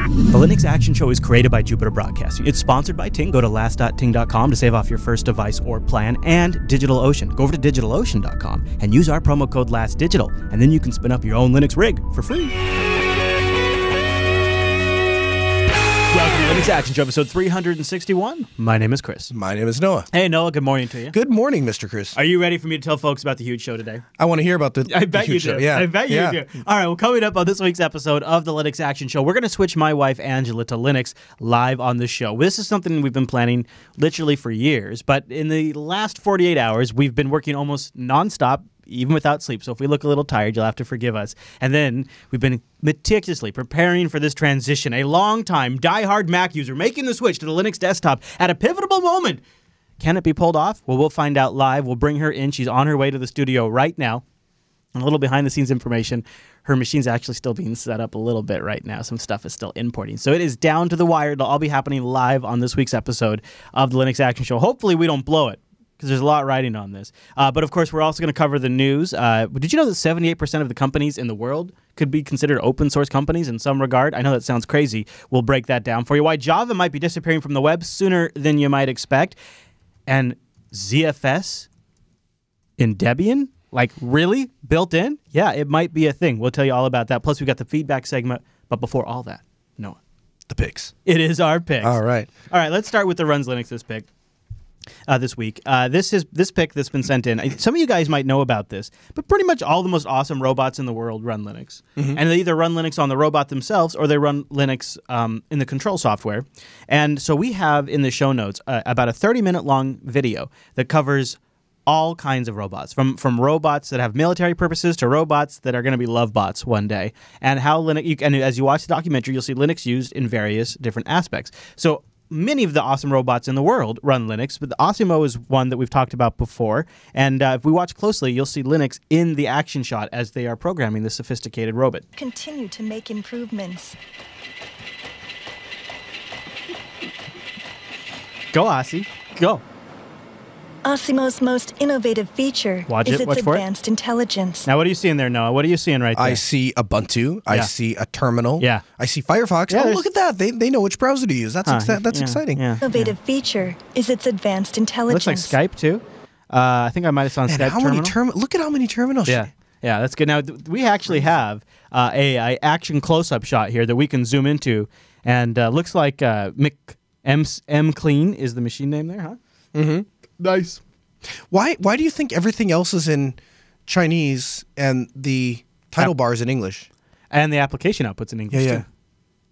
The Linux Action Show is created by Jupiter Broadcasting. It's sponsored by Ting. Go to last.ting.com to save off your first device or plan, and DigitalOcean. Go over to DigitalOcean.com and use our promo code LASTDigital, and then you can spin up your own Linux rig for free. Welcome to Linux Action Show, episode 361. My name is Chris. My name is Noah. Hey, Noah, good morning to you. Good morning, Mr. Chris. Are you ready for me to tell folks about the huge show today? I want to hear about the I bet you huge do. show. Yeah. I bet you do. All right, well, coming up on this week's episode of the Linux Action Show, we're going to switch my wife, Angela, to Linux live on the show. This is something we've been planning literally for years, but in the last 48 hours, we've been working almost nonstop, even without sleep. So if we look a little tired, you'll have to forgive us. And then we've been meticulously preparing for this transition. A long-time, die-hard Mac user making the switch to the Linux desktop at a pivotal moment. Can it be pulled off? Well, we'll find out live. We'll bring her in. She's on her way to the studio right now. A little behind-the-scenes information. Her machine's actually still being set up a little bit right now. Some stuff is still importing. So it is down to the wire. It'll all be happening live on this week's episode of the Linux Action Show. Hopefully we don't blow it, because there's a lot riding on this. But, of course, we're also going to cover the news. Did you know that 78% of the companies in the world could be considered open-source companies in some regard? I know that sounds crazy. We'll break that down for you. Why Java might be disappearing from the web sooner than you might expect. And ZFS in Debian? Like, really? Built in? Yeah, it might be a thing. We'll tell you all about that. Plus, we've got the feedback segment. But before all that, Noah. The picks. It is our picks. All right. All right, let's start with the Runs Linux this pick. This week. This pick that's been sent in. Some of you guys might know about this, but pretty much all the most awesome robots in the world run Linux. Mm-hmm. And they either run Linux on the robot themselves or they run Linux in the control software. And so we have in the show notes about a 30-minute long video that covers all kinds of robots, from robots that have military purposes to robots that are going to be love bots one day, and how Linux. And as you watch the documentary, you'll see Linux used in various different aspects. So many of the awesome robots in the world run Linux, but the Osimo is one that we've talked about before. And if we watch closely, you'll see Linux in the action shot as they are programming this sophisticated robot. Continue to make improvements. Go, Ossie. Go. Osimo's most innovative feature is its advanced intelligence. Now, what are you seeing there, Noah? What are you seeing right there? I see Ubuntu. I see a terminal. Yeah. I see Firefox. Yeah, look at that. They know which browser to use. That's exciting. Yeah. Innovative feature is its advanced intelligence. Looks like Skype, too. I think I might have saw Skype terminal. Look at how many terminals. Yeah. Yeah, that's good. Now, we actually have a action close-up shot here that we can zoom into. And looks like M Clean is the machine name there, huh? Mm-hmm. Nice. Why do you think everything else is in Chinese and the title bar is in English? And the application output's in English, too.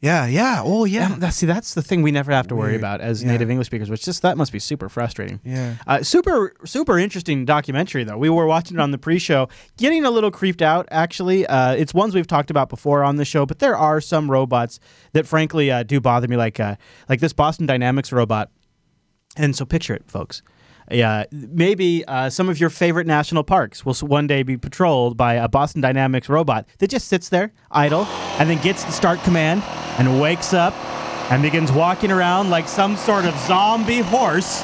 Yeah. Oh, yeah. That's the thing we never have to worry about as native English speakers, which that must be super frustrating. Yeah. Super interesting documentary, though. We were watching it on the pre-show, getting a little creeped out, actually. It's ones we've talked about before on the show, but there are some robots that, frankly, do bother me, like this Boston Dynamics robot. And so picture it, folks. Yeah, maybe some of your favorite national parks will one day be patrolled by a Boston Dynamics robot that just sits there, idle, and then gets the start command and wakes up and begins walking around like some sort of zombie horse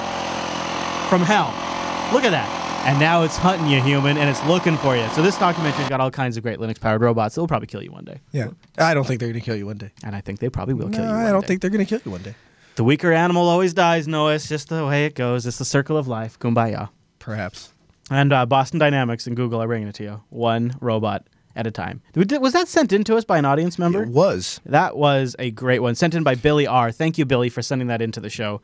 from hell. Look at that. And now it's hunting you, human, and it's looking for you. So this documentary's got all kinds of great Linux-powered robots. They'll probably kill you one day. Yeah. I don't think they're going to kill you one day. And I think they probably will kill you one day. I don't think they're going to kill you one day. The weaker animal always dies, Noah. It's just the way it goes. It's the circle of life. Kumbaya. Perhaps. And Boston Dynamics and Google are bringing it to you. One robot at a time. Was that sent in to us by an audience member? It was. That was a great one. Sent in by Billy R. Thank you, Billy, for sending that into the show.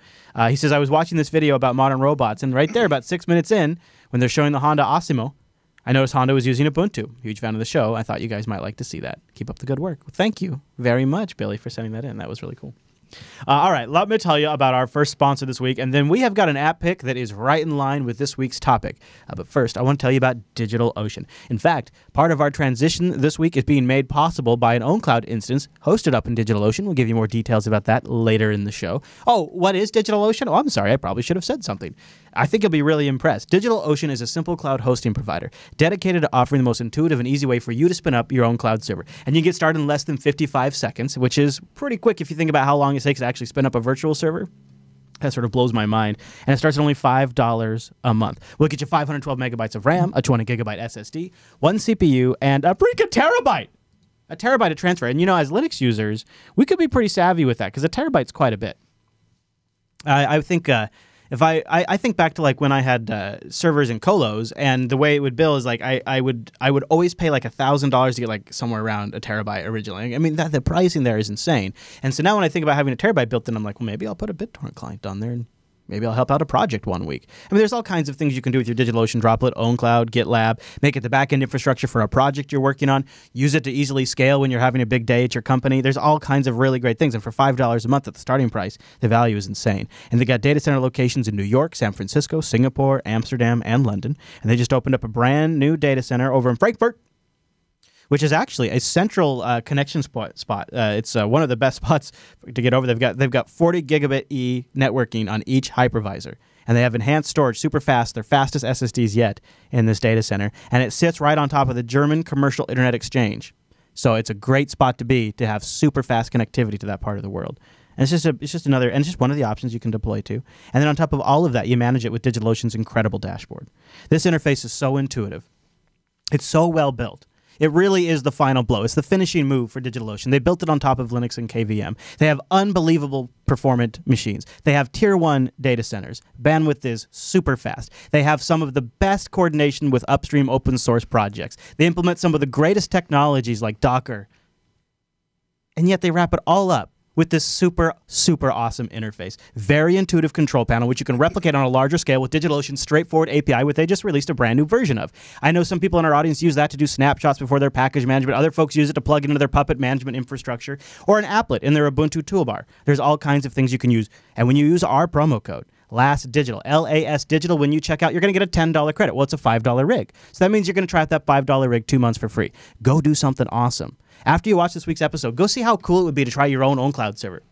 He says, I was watching this video about modern robots, and right there, about 6 minutes in, when they're showing the Honda Osimo, I noticed Honda was using Ubuntu. Huge fan of the show. I thought you guys might like to see that. Keep up the good work. Well, thank you very much, Billy, for sending that in. That was really cool. All right, let me tell you about our first sponsor this week, and then we have got an app pick that is right in line with this week's topic. But first, I want to tell you about DigitalOcean. In fact, part of our transition this week is being made possible by an OwnCloud instance hosted up in DigitalOcean. We'll give you more details about that later in the show. Oh, what is DigitalOcean? Oh, I'm sorry, I probably should have said something. I think you'll be really impressed. DigitalOcean is a simple cloud hosting provider dedicated to offering the most intuitive and easy way for you to spin up your own cloud server. And you get started in less than 55 seconds, which is pretty quick if you think about how long it takes to actually spin up a virtual server. That sort of blows my mind. And it starts at only $5 a month. We'll get you 512 megabytes of RAM, a 20 gigabyte SSD, one CPU, and a freaking terabyte A terabyte to transfer. And, as Linux users, we could be pretty savvy with that because a terabyte's quite a bit. I think if I think back to like when I had servers in colos, and the way it would bill is like I would always pay like $1,000 to get like somewhere around a terabyte originally. I mean, the pricing there is insane. And so now when I think about having a terabyte built in, I'm like, well, maybe I'll put a BitTorrent client on there and maybe I'll help out a project one week. I mean, there's all kinds of things you can do with your DigitalOcean droplet, OwnCloud, GitLab, make it the backend infrastructure for a project you're working on, use it to easily scale when you're having a big day at your company. There's all kinds of really great things. And for $5 a month at the starting price, the value is insane. And they got data center locations in New York, San Francisco, Singapore, Amsterdam, and London. And they just opened up a brand new data center over in Frankfurt, which is actually a central connection spot. It's one of the best spots to get over. They've got 40 gigabit E networking on each hypervisor, and they have enhanced storage, super fast, their fastest SSDs yet in this data center, and it sits right on top of the German Commercial Internet Exchange. So it's a great spot to be to have super fast connectivity to that part of the world. And it's just one of the options you can deploy to. And then on top of all of that, you manage it with DigitalOcean's incredible dashboard. This interface is so intuitive. It's so well built. It really is the final blow. It's the finishing move for DigitalOcean. They built it on top of Linux and KVM. They have unbelievable performant machines. They have tier 1 data centers. Bandwidth is super fast. They have some of the best coordination with upstream open source projects. They implement some of the greatest technologies like Docker. And yet they wrap it all up with this super, super awesome interface. Very intuitive control panel, which you can replicate on a larger scale with DigitalOcean's straightforward API, which they just released a brand new version of. I know some people in our audience use that to do snapshots before their package management. Other folks use it to plug into their Puppet management infrastructure or an applet in their Ubuntu toolbar. There's all kinds of things you can use. And when you use our promo code, LASDigital, L-A-S Digital, when you check out, you're going to get a $10 credit. Well, it's a $5 rig. So that means you're going to try out that $5 rig 2 months for free. Go do something awesome. After you watch this week's episode, go see how cool it would be to try your own OwnCloud server.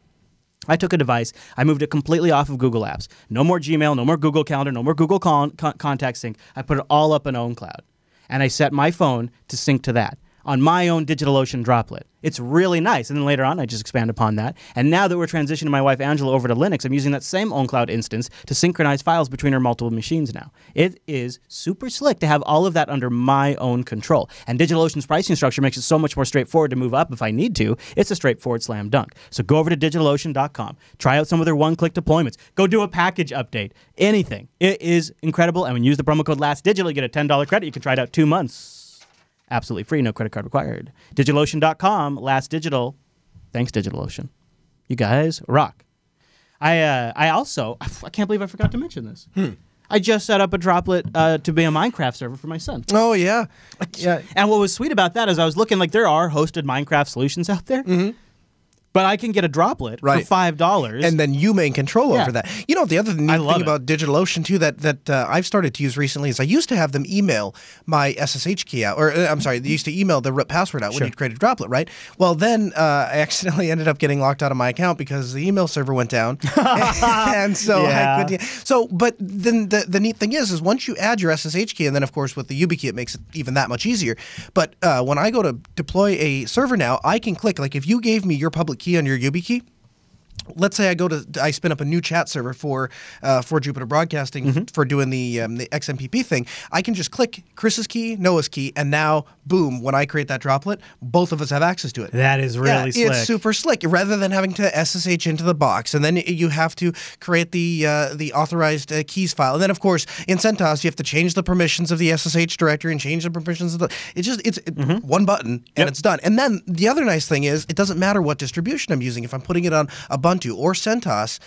I took a device, I moved it completely off of Google Apps. No more Gmail, no more Google Calendar, no more Google Contact Sync. I put it all up in OwnCloud. And I set my phone to sync to that on my own DigitalOcean droplet. It's really nice. And then later on, I just expand upon that. And now that we're transitioning my wife Angela over to Linux, I'm using that same OwnCloud instance to synchronize files between our multiple machines now. It is super slick to have all of that under my own control. And DigitalOcean's pricing structure makes it so much more straightforward to move up if I need to. It's a straightforward slam dunk. So go over to DigitalOcean.com. Try out some of their one-click deployments. Go do a package update. Anything. It is incredible. And when you use the promo code LASTDigital, you get a $10 credit. You can try it out 2 months. Absolutely free, no credit card required. DigitalOcean.com, LASTDigital. Thanks, DigitalOcean. You guys rock. I can't believe I forgot to mention this. I just set up a droplet to be a Minecraft server for my son. Oh, yeah. Yeah. And what was sweet about that is I was looking, like, there are hosted Minecraft solutions out there. Mm-hmm. But I can get a droplet for $5. And then you maintain control over that. You know, the other neat thing about DigitalOcean, too, that I've started to use recently is I used to have them email my SSH key out. Or, I'm sorry, they used to email the RIP password out when you'd create a droplet, right? Well, then I accidentally ended up getting locked out of my account because the email server went down. And so I couldn't. So, but then the neat thing is once you add your SSH key, and then, of course, with the YubiKey, it makes it even that much easier. But when I go to deploy a server now, I can click, like if you gave me your public key on your YubiKey, let's say I spin up a new chat server for Jupiter Broadcasting for doing the XMPP thing. I can just click Chris's key, Noah's key, and now, boom, when I create that droplet, both of us have access to it. That is really slick. It's super slick. Rather than having to SSH into the box, and then you have to create the authorized keys file. And then, of course, in CentOS, you have to change the permissions of the SSH directory and change the permissions of the... It's one button, and it's done. And then the other nice thing is it doesn't matter what distribution I'm using. If I'm putting it on Ubuntu or CentOS,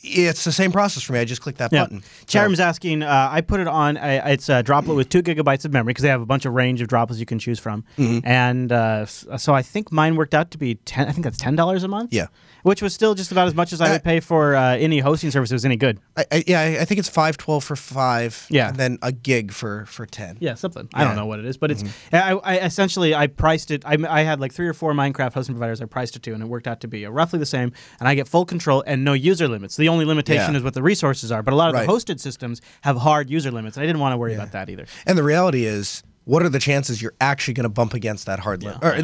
it's the same process for me. I just click that button. Charim's asking, I put it on, it's a droplet with 2 gigabytes of memory because they have a bunch of range of droplets you can choose from. And so I think mine worked out to be I think that's $10 a month? Yeah. Which was still just about as much as I would pay for any hosting service that was any good. I think it's $5.12 for 5, and then a gig for 10. Yeah, something. I don't know what it is, but it's. I essentially priced it. I had like 3 or 4 Minecraft hosting providers I priced it to, and it worked out to be roughly the same. And I get full control and no user limits. The only limitation is what the resources are. But a lot of the hosted systems have hard user limits, and I didn't want to worry about that either. And the reality is, what are the chances you're actually going to bump against that hard limit, or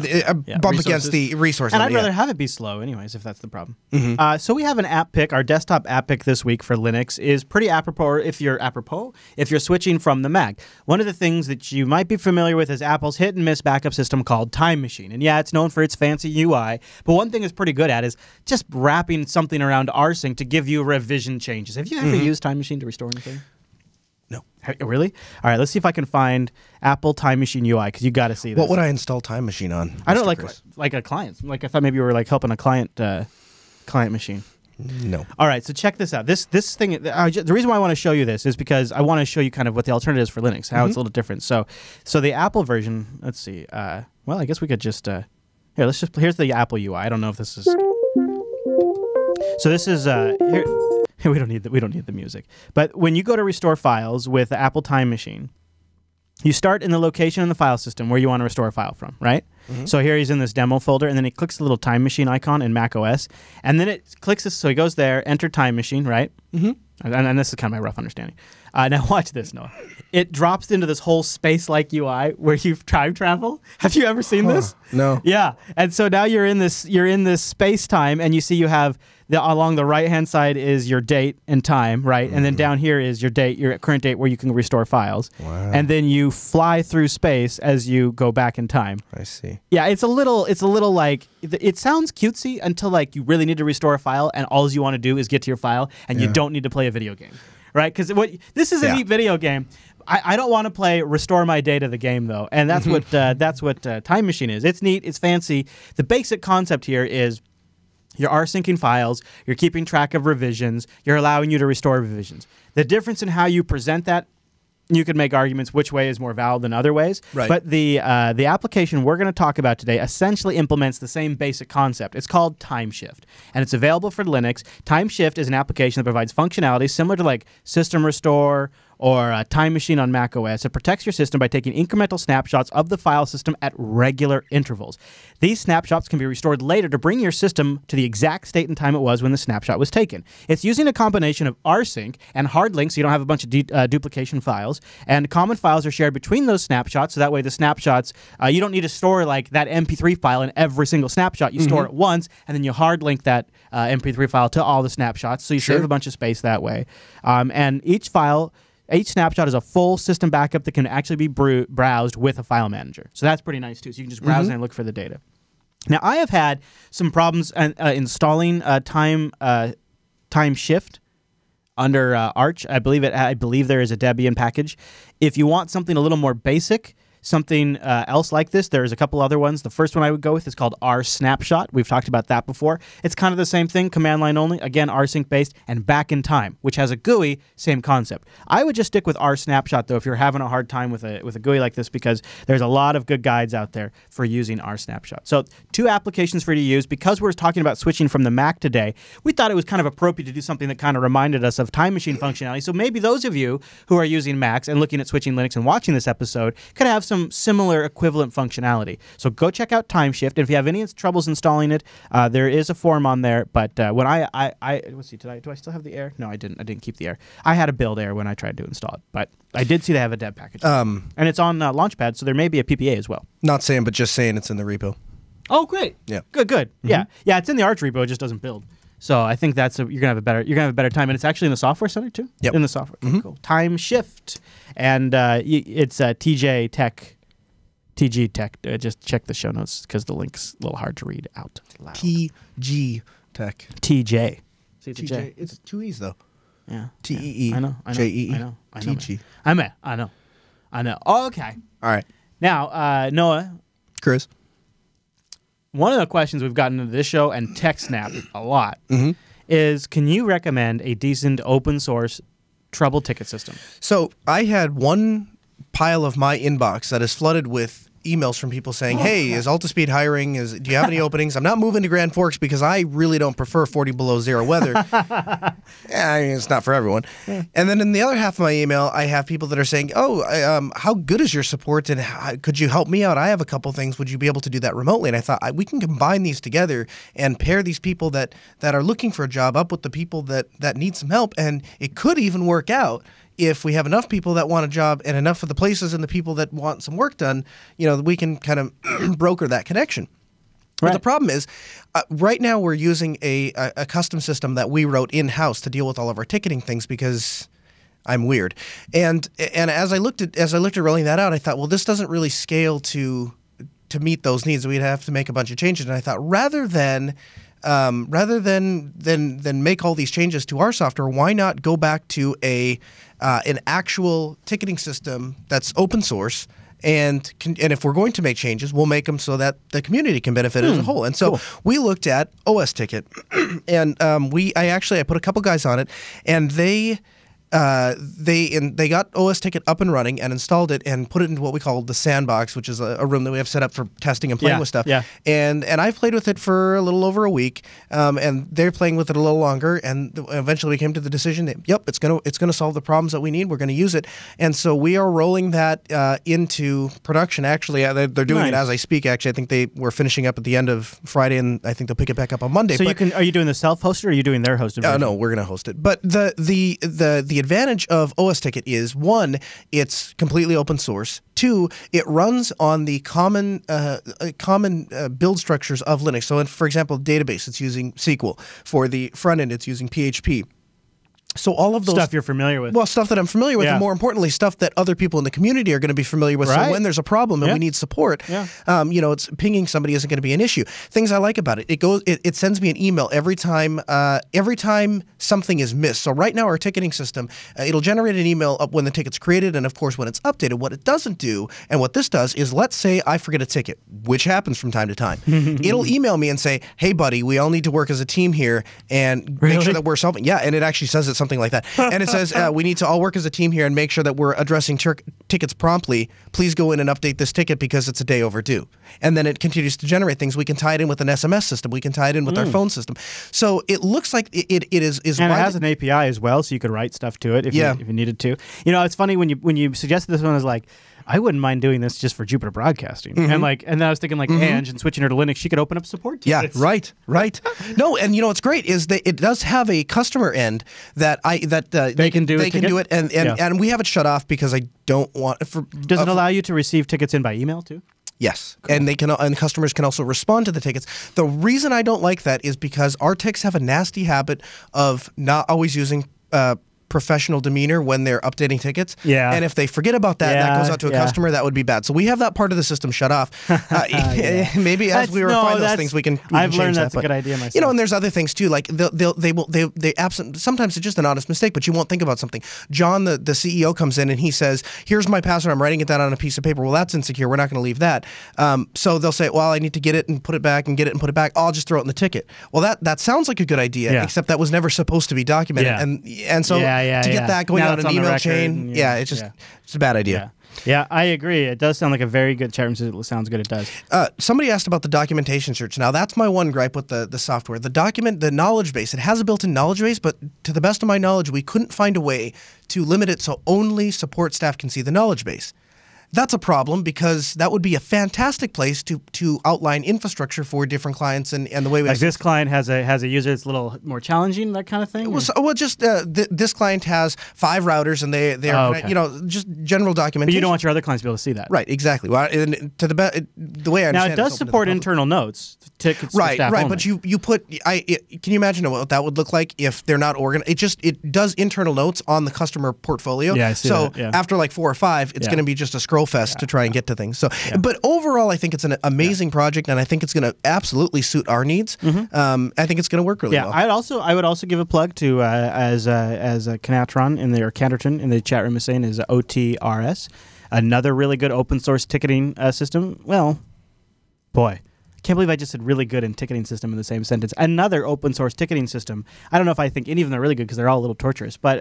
bump against the resource and limit? I'd rather have it be slow anyways, if that's the problem. Mm-hmm. So we have an app pick. Our desktop app pick this week for Linux is pretty apropos if you're switching from the Mac. One of the things that you might be familiar with is Apple's hit-and-miss backup system called Time Machine. And yeah, it's known for its fancy UI, but one thing it's pretty good at is just wrapping something around rsync to give you revision changes. Have you ever used Time Machine to restore anything? No. Really? All right, let's see if I can find Apple Time Machine UI, because you got to see this. What would I install Time Machine on? I don't like a client. Like I thought maybe you were like helping a client machine. No. All right, so check this out. This thing. The reason why I want to show you this is because I want to show you kind of what the alternative is for Linux, how it's a little different. So the Apple version. Let's see. Well, I guess we could just here's the Apple UI. I don't know if this is. So this is here. We don't need the music. But when you go to restore files with the Apple Time Machine, you start in the location in the file system where you want to restore a file from, right? So here he's in this demo folder, and then he clicks the little Time Machine icon in macOS, and then it clicks this, so he goes there, enter Time Machine, right? And this is kind of my rough understanding. Now watch this, Noah. It drops into this whole space-like UI where you time travel. Have you ever seen this? No. Yeah, and so now you're in this space-time, and you see you have along the right-hand side is your date and time, right? And then down here is your date, your current date where you can restore files. Wow. And then you fly through space as you go back in time. I see. Yeah, it's a little like, it sounds cutesy until like you really need to restore a file and all you want to do is get to your file and you don't need to play a video game, right? Because this is a neat video game. I don't want to play Restore My Data the game though, and that's what Time Machine is. It's neat, it's fancy. The basic concept here is you're rsyncing files, you're keeping track of revisions, you're allowing you to restore revisions. The difference in how you present that, you could make arguments which way is more valid than other ways. Right. But the application we're going to talk about today essentially implements the same basic concept. It's called TimeShift, and it's available for Linux. TimeShift is an application that provides functionality similar to like System Restore or a Time Machine on macOS. It protects your system by taking incremental snapshots of the file system at regular intervals. These snapshots can be restored later to bring your system to the exact state and time it was when the snapshot was taken. It's using a combination of rsync and hard links, so you don't have a bunch of duplication files, and common files are shared between those snapshots, so that way the snapshots, you don't need to store like that MP3 file in every single snapshot. You store it once, and then you hard link that MP3 file to all the snapshots, so you save a bunch of space that way. And each snapshot is a full system backup that can actually be browsed with a file manager. So that's pretty nice too. So you can just browse and look for the data. Now I have had some problems installing TimeShift under Arch. I believe there is a Debian package. If you want something a little more basic, something else like this, there's a couple other ones. The first one I would go with is called rsnapshot. We've talked about that before. It's kind of the same thing, command line only, again rsync based, and back in time, which has a GUI, same concept. I would just stick with rsnapshot though if you're having a hard time with a GUI like this, because there's a lot of good guides out there for using rsnapshot. So 2 applications for you to use. Because we're talking about switching from the Mac today, we thought it was kind of appropriate to do something that kind of reminded us of Time Machine functionality. So maybe those of you who are using Macs and looking at switching Linux and watching this episode could have some similar equivalent functionality. So go check out TimeShift. And if you have any troubles installing it, there is a forum on there. But when let's see, do I still have the Air? No, I didn't. I didn't keep the Air. I had a build Air when I tried to install it, but I did see they have a dev package. And it's on Launchpad, so there may be a PPA as well. Not saying, but just saying it's in the repo. Oh, great. Yeah. Good. Yeah, it's in the Arch repo. It just doesn't build. So I think you're gonna have a better time, and it's actually in the software center too. Yep. In the software. Okay, cool. TimeShift, and it's TG Tech. Just check the show notes because the link's a little hard to read out loud. TG Tech. TJ. See, it's TJ. a J. It's 2 E's though. Yeah. TEE. I know. JEE. I know. TG. I know. Oh, okay. All right. Now, Noah. Chris. One of the questions we've gotten into this show and TechSnap a lot is, can you recommend a decent open source trouble ticket system? So I had one pile of my inbox that is flooded with emails from people saying, hey, is Altispeed hiring? Do you have any openings? I'm not moving to Grand Forks because I really don't prefer 40 below zero weather. I mean, it's not for everyone. And then in the other half of my email, I have people that are saying, how good is your support and could you help me out? I have a couple things. Would you be able to do that remotely? And I thought we can combine these together and pair these people that are looking for a job up with the people that need some help. And it could even work out if we have enough people that want a job and enough of the places and the people that want some work done, we can kind of broker that connection. Right. But the problem is, right now we're using a custom system that we wrote in-house to deal with all of our ticketing things because I'm weird. And as I looked at rolling that out, I thought, well, this doesn't really scale to meet those needs. We'd have to make a bunch of changes. And I thought, rather than make all these changes to our software, why not go back to an actual ticketing system that's open source? And if we're going to make changes, we'll make them so that the community can benefit as a whole. And so we looked at OS Ticket, and I put a couple guys on it, and they got OS Ticket up and running and installed it and put it into what we call the sandbox, which is a room that we have set up for testing and playing with stuff. Yeah. And I've played with it for a little over a week, and they're playing with it a little longer. And eventually we came to the decision that it's gonna solve the problems that we need. We're gonna use it, and so we are rolling that into production. Actually, they're doing it as I speak. Actually, I think they were finishing up at the end of Friday, and I think they'll pick it back up on Monday. So are you doing the self-hosted or are you doing their hosted version? No, we're gonna host it. But the advantage of OS Ticket is, one, it's completely open source. Two, it runs on the common build structures of Linux. So, for example, database, it's using SQL. For the front end, it's using PHP. So all of those stuff you're familiar with. Well, stuff that I'm familiar with, and more importantly, stuff that other people in the community are going to be familiar with. Right. So when there's a problem and we need support, it's pinging somebody isn't going to be an issue. Things I like about it, it sends me an email every time something is missed. So right now our ticketing system, it'll generate an email up when the ticket's created, and of course when it's updated. What it doesn't do, and what this does, is let's say I forget a ticket, which happens from time to time. It'll email me and say, "Hey, buddy, we all need to work as a team here and make sure that we're solving." Yeah, and it actually says it something like that. And it says, we need to all work as a team here and make sure that we're addressing tickets promptly. Please go in and update this ticket because it's a day overdue. And then it continues to generate things. We can tie it in with an SMS system. We can tie it in with our phone system. So it looks like it is. And it has an API as well, so you could write stuff to it if you needed to. It's funny when you suggested this one, I was like, I wouldn't mind doing this just for Jupiter Broadcasting. And then I was thinking Ange and switching her to Linux, she could open up support tickets. Yeah, right. No, and what's great is that it does have a customer end that they can do it, and we have it shut off because I don't want. Does it allow you to receive tickets in by email too? Yes, cool. And customers can also respond to the tickets. The reason I don't like that is because our techs have a nasty habit of not always using professional demeanor when they're updating tickets. Yeah. And if they forget about that, that goes out to a customer, that would be bad. So we have that part of the system shut off. Maybe as we refine those things, we can I've change learned that. That's a good idea myself. And there's other things too. Like they sometimes it's just an honest mistake, but you won't think about something. John, the CEO, comes in and he says, "Here's my password. I'm writing it down on a piece of paper." Well, that's insecure. We're not going to leave that. So they'll say, "Well, I need to get it and put it back and get it and put it back. I'll just throw it in the ticket." Well, that sounds like a good idea, except that was never supposed to be documented. And so to get that going out an email chain, it's a bad idea. Yeah, I agree. It does sound like a very good chat room. It sounds good. It does. Somebody asked about the documentation search. Now, that's my one gripe with the software. The knowledge base. It has a built-in knowledge base, but to the best of my knowledge, we couldn't find a way to limit it so only support staff can see the knowledge base. That's a problem because that would be a fantastic place to outline infrastructure for different clients and the way we this client has a user that's a little more challenging, that kind of thing. This client has 5 routers and they are just general documentation. But you don't want your other clients to be able to see that, right? Exactly. Well, the way I understand now it does support internal notes tickets. Right. Only. But you put. Can you imagine what that would look like if they're not organized? It does internal notes on the customer portfolio. Yeah, I see that. Yeah. After like 4 or 5, it's going to be just a scroll fest to try and get to things. So, but overall, I think it's an amazing project, and I think it's going to absolutely suit our needs. I think it's going to work really well. I would also give a plug to as Canatron Canterton in the chat room is saying is OTRS, another really good open source ticketing system. Well, boy. I can't believe I just said really good and ticketing system in the same sentence. Another open source ticketing system. I don't know if I think any of them are really good because they're all a little torturous, but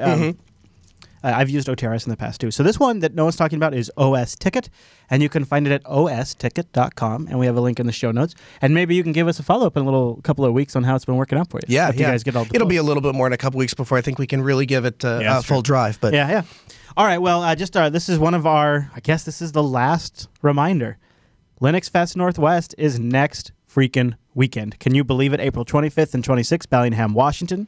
I've used OTRS in the past too. So this one that no one's talking about is OS Ticket, and you can find it at osticket.com, and we have a link in the show notes. And maybe you can give us a follow-up in a couple of weeks on how it's been working out for you. Yeah, you guys get all the It'll be a little bit more in a couple weeks before I think we can really give it a full drive. But yeah. All right, well, this is one of our, I guess this is the last reminder. LinuxFest Northwest is next freaking weekend. Can you believe it? April 25th and 26th, Bellingham, Washington.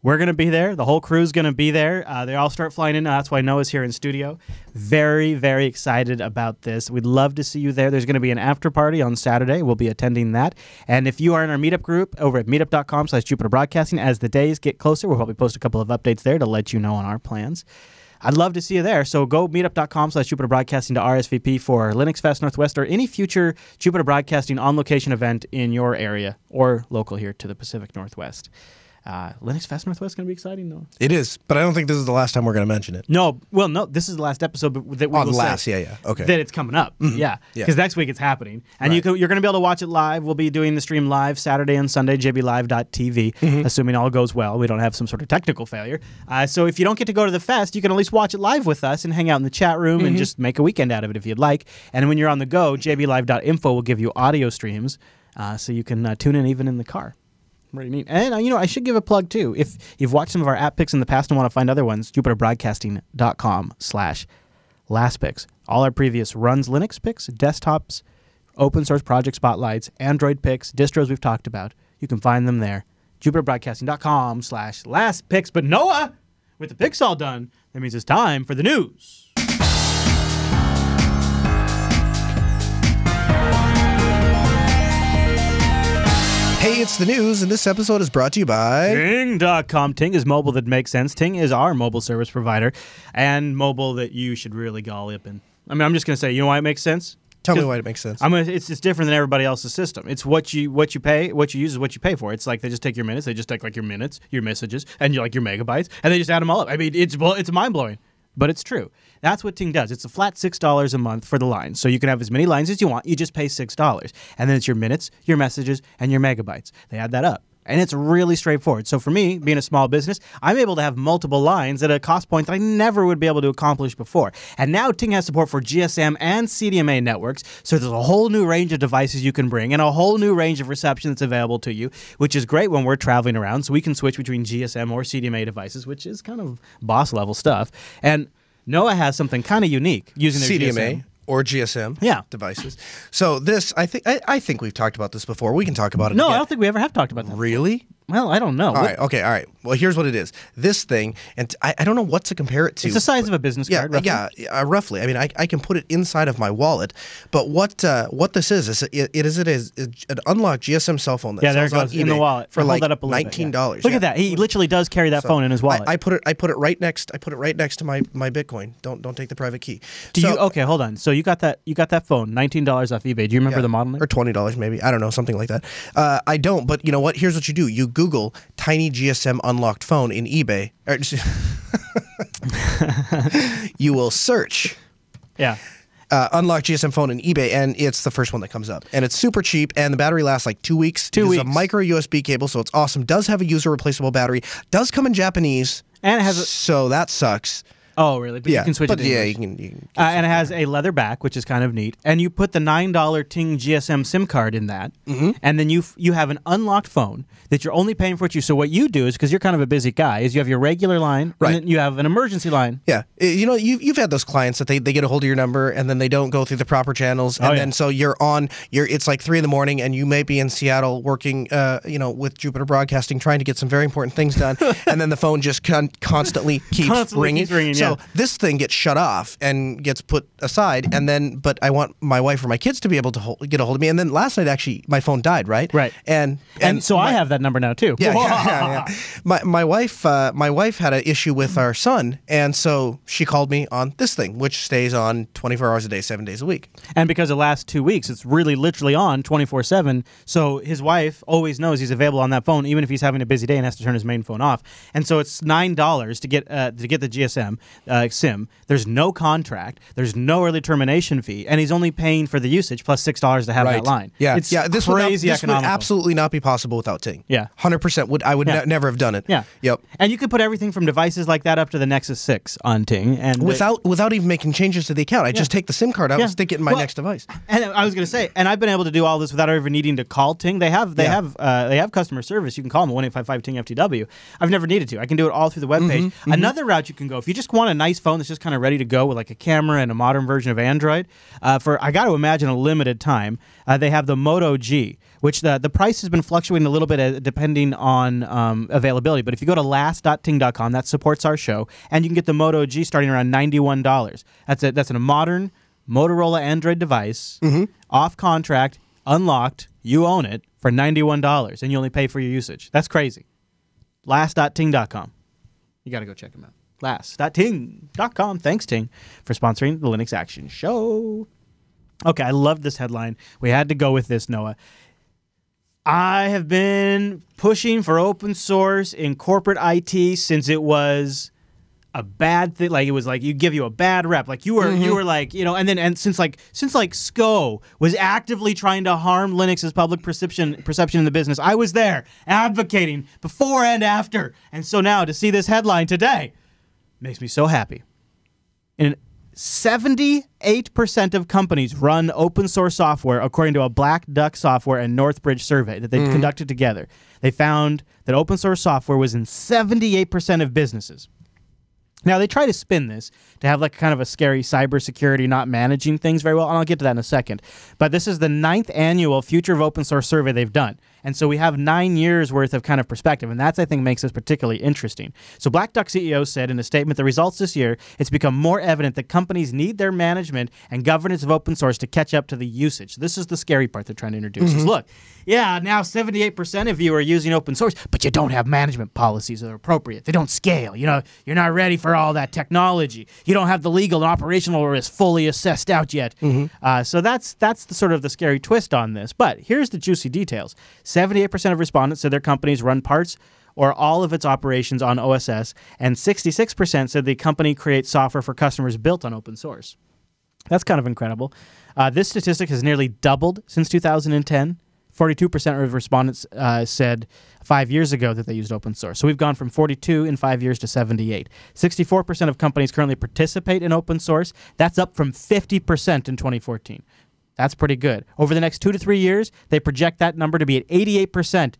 We're going to be there. The whole crew's going to be there. They all start flying in. That's why Noah's here in studio. Very, very excited about this. We'd love to see you there. There's going to be an after party on Saturday. We'll be attending that. And if you are in our meetup group over at meetup.com/Jupiter Broadcasting, as the days get closer, we'll probably post a couple of updates there to let you know on our plans. I'd love to see you there. So go meetup.com/Jupiter Broadcasting to RSVP for LinuxFest Northwest or any future Jupiter Broadcasting on-location event in your area or local here to the Pacific Northwest. LinuxFest Northwest is going to be exciting, though. It is, but I don't think this is the last time we're going to mention it. No, well, no, this is the last episode that we will say okay. that it's coming up. Yeah, because next week it's happening. And you're going to be able to watch it live. We'll be doing the stream live Saturday and Sunday, jblive.tv, assuming all goes well. We don't have some sort of technical failure. So if you don't get to go to the fest, you can at least watch it live with us and hang out in the chat room and just make a weekend out of it if you'd like. And when you're on the go, jblive.info will give you audio streams so you can tune in even in the car. Pretty neat. And, I should give a plug, too. If you've watched some of our app picks in the past and want to find other ones, jupiterbroadcasting.com/lastpicks. All our previous runs Linux picks, desktops, open source project spotlights, Android picks, distros we've talked about. You can find them there. jupiterbroadcasting.com/lastpicks. But Noah, with the picks all done, that means it's time for the news. Hey, it's the news, and this episode is brought to you by Ting.com. Ting is mobile that makes sense. Ting is our mobile service provider, and mobile that you should really go all up in. I mean, I'm just going to say, you know why it makes sense? Tell me why it makes sense. It's different than everybody else's system. It's what you pay, what you use is what you pay for. It's like they just take your minutes, they just take like your minutes, your messages, and your megabytes, and they just add them all up. I mean, it's mind-blowing, but it's true. That's what Ting does. It's a flat $6 a month for the line. So you can have as many lines as you want. You just pay $6. And then it's your minutes, your messages, and your megabytes. They add that up. And it's really straightforward. So for me, being a small business, I'm able to have multiple lines at a cost point that I never would be able to accomplish before. And now Ting has support for GSM and CDMA networks. So there's a whole new range of devices you can bring and a whole new range of reception that's available to you, which is great when we're traveling around. So we can switch between GSM or CDMA devices, which is kind of boss level stuff. And Noah has something kind of unique using their CDMA or GSM devices. So this, I think we've talked about this before. We can talk about it No, again. I don't think we ever have talked about that. Really? Well, I don't know. All right. Well, here's what it is. This thing, and I don't know what to compare it to. It's the size of a business card, roughly. Yeah, roughly. I mean, I can put it inside of my wallet, but what this is an unlocked GSM cell phone that sells on eBay in the wallet for like $19. Look at that. He literally does carry that phone in his wallet. I put it right next to my Bitcoin. Don't take the private key. Okay, hold on. So you got that phone, $19 off eBay. Do you remember the model name? Or $20 maybe. I don't know, something like that. I don't, but you know what? Here's what you do. You Google tiny GSM unlocked phone in eBay. You will search. Yeah. Unlocked GSM phone in eBay, and it's the first one that comes up. And it's super cheap, and the battery lasts like 2 weeks. It is a micro USB cable, so it's awesome. Does have a user replaceable battery. Does come in Japanese. And it has so that sucks. Oh, really? But you can switch it to English. You can and it has a leather back, which is kind of neat. And you put the $9 Ting GSM SIM card in that, and then you have an unlocked phone that you're only paying for it. So what you do is, because you're kind of a busy guy, is you have your regular line, and then you have an emergency line. Yeah. You've had those clients that they get a hold of your number, and then they don't go through the proper channels, and then so it's like 3 a.m, and you may be in Seattle working, with Jupiter Broadcasting, trying to get some very important things done, and then the phone just constantly keeps ringing. So this thing gets shut off and gets put aside, but I want my wife or my kids to be able to get a hold of me. And then last night, actually, my phone died, right? Right. And so I have that number now too. Yeah. My wife had an issue with our son, and so she called me on this thing, which stays on 24 hours a day, 7 days a week. And because the last 2 weeks, it's really literally on 24/7. So his wife always knows he's available on that phone, even if he's having a busy day and has to turn his main phone off. And so it's $9 to get the GSM SIM. There's no contract. There's no early termination fee, and he's only paying for the usage plus $6 to have that line. Yeah, it's this crazy this would absolutely not be possible without Ting. Yeah, 100%. I would never have done it. Yeah. Yep. And you could put everything from devices like that up to the Nexus 6 on Ting, and without even making changes to the account. I just take the SIM card out and stick it in my next device. And I was going to say, and I've been able to do all this without ever needing to call Ting. They have customer service. You can call them at 1-855-TING-FTW. I've never needed to. I can do it all through the webpage. Another route you can go, if you just want want a nice phone that's just kind of ready to go with like a camera and a modern version of Android, for I got to imagine a limited time, they have the Moto G, which the price has been fluctuating a little bit depending on availability. But if you go to last.ting.com, that supports our show, and you can get the Moto G starting around $91. That's a modern Motorola Android device, off contract, unlocked, you own it for $91, and you only pay for your usage. That's crazy. Last.ting.com. You got to go check them out. Last.ting.com. Thanks, Ting, for sponsoring the Linux Action Show. Okay, I love this headline. We had to go with this, Noah. I have been pushing for open source in corporate IT since it was a bad thing. Like, it was like, give you a bad rep. Like, you were like, and since SCO was actively trying to harm Linux's public perception in the business, I was there advocating before and after. And so now to see this headline today makes me so happy. And 78% of companies run open source software, according to a Black Duck Software and Northbridge survey that they conducted together. They found that open source software was in 78% of businesses. Now, they try to spin this to have like kind of a scary cybersecurity not managing things very well, and I'll get to that in a second. But this is the 9th annual Future of Open Source survey they've done. And so we have 9 years worth of kind of perspective, and that's, I think, makes this particularly interesting. So Black Duck CEO said in a statement, the results this year, it's become more evident that companies need their management and governance of open source to catch up to the usage. This is the scary part they're trying to introduce. Is, look, yeah, now 78% of you are using open source, but you don't have management policies that are appropriate. They don't scale. You're not ready for all that technology. You don't have the legal and operational risk fully assessed out yet. So that's the sort of the scary twist on this. But here's the juicy details. 78% of respondents said their companies run parts or all of its operations on OSS, and 66% said the company creates software for customers built on open source. That's kind of incredible. This statistic has nearly doubled since 2010. 42% of respondents said 5 years ago that they used open source. So we've gone from 42 in 5 years to 78. 64% of companies currently participate in open source. That's up from 50% in 2014. That's pretty good. Over the next 2 to 3 years, they project that number to be at 88%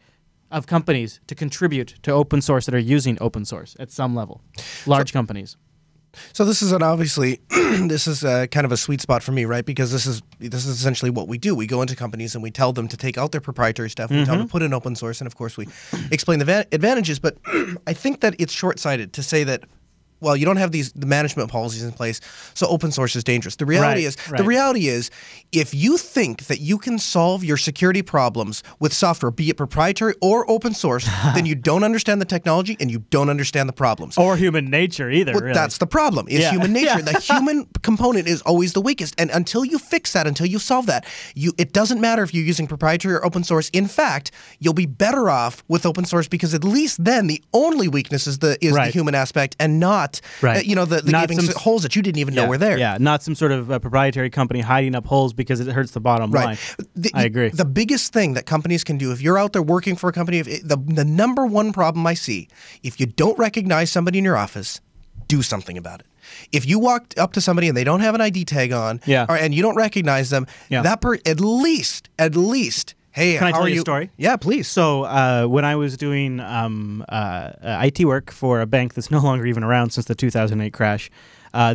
of companies to contribute to open source that are using open source at some level. Large companies. So this is obviously this is kind of a sweet spot for me, right? Because this is essentially what we do. We go into companies and we tell them to take out their proprietary stuff. We tell them to put in open source, and of course we explain the advantages. But I think that it's short-sighted to say that, well, you don't have the management policies in place, so open source is dangerous. The reality is, if you think that you can solve your security problems with software, be it proprietary or open source, then you don't understand the technology and you don't understand the problems. Or human nature either. Well, really. That's the problem, is human nature. The human component is always the weakest. And until you fix that, until you solve that, it doesn't matter if you're using proprietary or open source. In fact, you'll be better off with open source, because at least then the only weakness is the human aspect, and not the gaping holes that you didn't even know were there. Yeah, not some sort of proprietary company hiding up holes because it hurts the bottom line. I agree. The biggest thing that companies can do, if you're out there working for a company, the number one problem I see, if you don't recognize somebody in your office, do something about it. If you walk up to somebody and they don't have an ID tag on, and you don't recognize them, at least. Hey, can I tell you a story? Yeah, please. So when I was doing IT work for a bank that's no longer even around since the 2008 crash,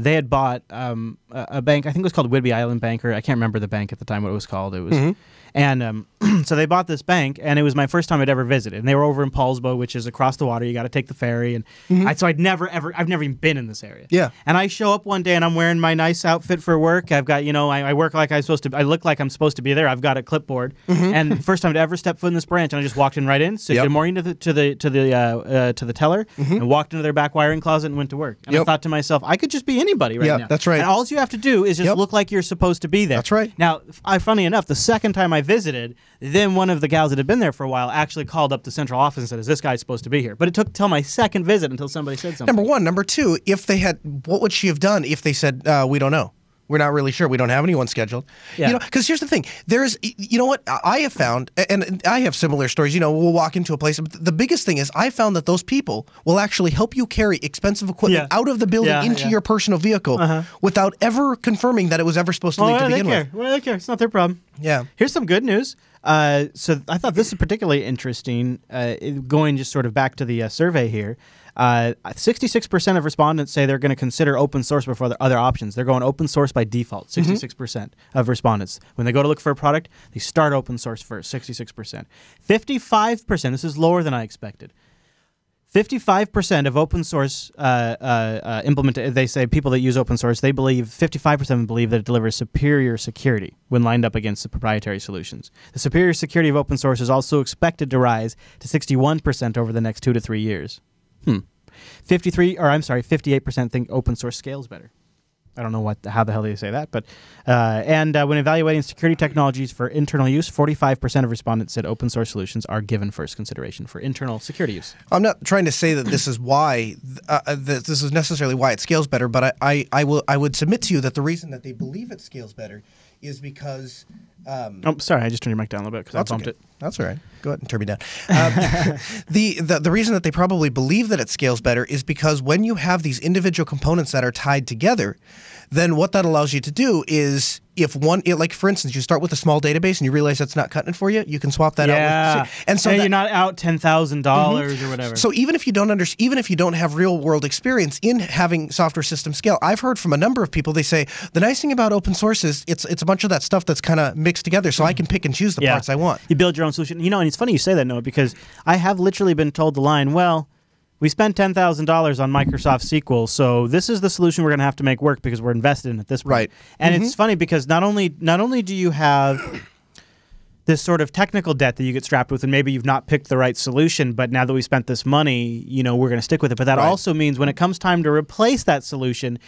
they had bought a bank. I think it was called Whidbey Island Bank, or I can't remember the bank at the time what it was called. It was, and so they bought this bank, and it was my first time I'd ever visited. And they were over in Paulsbo, which is across the water. You got to take the ferry, and I've never even been in this area. Yeah. And I show up one day, and I'm wearing my nice outfit for work. I've got I work like I'm supposed to. I look like I'm supposed to be there. I've got a clipboard, and first time to ever step foot in this branch, and I just walked in right in, said good morning to the teller, and walked into their back wiring closet and went to work. And I thought to myself, I could just be anybody right now. That's right. And all you have to do is just look like you're supposed to be there. That's right. Now, funny enough, the second time I visited, then one of the gals that had been there for a while actually called up the central office and said, "Is this guy supposed to be here?" But it took till my second visit until somebody said something. Number one. Number two, what would she have done if they said, "We don't know. We're not really sure. We don't have anyone scheduled." Yeah. Because here's the thing. What I have found, and I have similar stories. We'll walk into a place. But the biggest thing is I found that those people will actually help you carry expensive equipment out of the building into your personal vehicle without ever confirming that it was ever supposed to leave to begin with. Well, they care. It's not their problem. Yeah. Here's some good news. So I thought this is particularly interesting, going just sort of back to the survey here. 66% of respondents say they're going to consider open source before the other options. They're going open source by default, 66% of respondents. When they go to look for a product, they start open source first, 66%. 55%, this is lower than I expected. 55% of open source they say people that use open source, they believe, 55% of them believe that it delivers superior security when lined up against the proprietary solutions. The superior security of open source is also expected to rise to 61% over the next 2 to 3 years. 58% think open source scales better. I don't know how the hell they say that, but when evaluating security technologies for internal use, 45% of respondents said open source solutions are given first consideration for internal security use. I'm not trying to say that this is why this is necessarily why it scales better, but I would submit to you that the reason that they believe it scales better is because. Sorry, I just turned your mic down a little bit because I bumped it. That's all right. Go ahead and turn me down. The reason that they probably believe that it scales better is because when you have these individual components that are tied together, then what that allows you to do is if like for instance, you start with a small database and you realize that's not cutting it for you, you can swap that out. And so you're not out $10,000 or whatever. So even if you don't have real world experience in having software system scale, I've heard from a number of people, they say the nice thing about open source is it's a bunch of that stuff that's kind of mixed together, so I can pick and choose the parts I want. You build your own solution. And it's funny you say that, Noah, because I have literally been told the line, well, we spent $10,000 on Microsoft SQL, so this is the solution we're going to have to make work because we're invested in it at this point. Right. And it's funny because not only do you have this sort of technical debt that you get strapped with, and maybe you've not picked the right solution, but now that we spent this money, we're going to stick with it. But that also means when it comes time to replace that solution,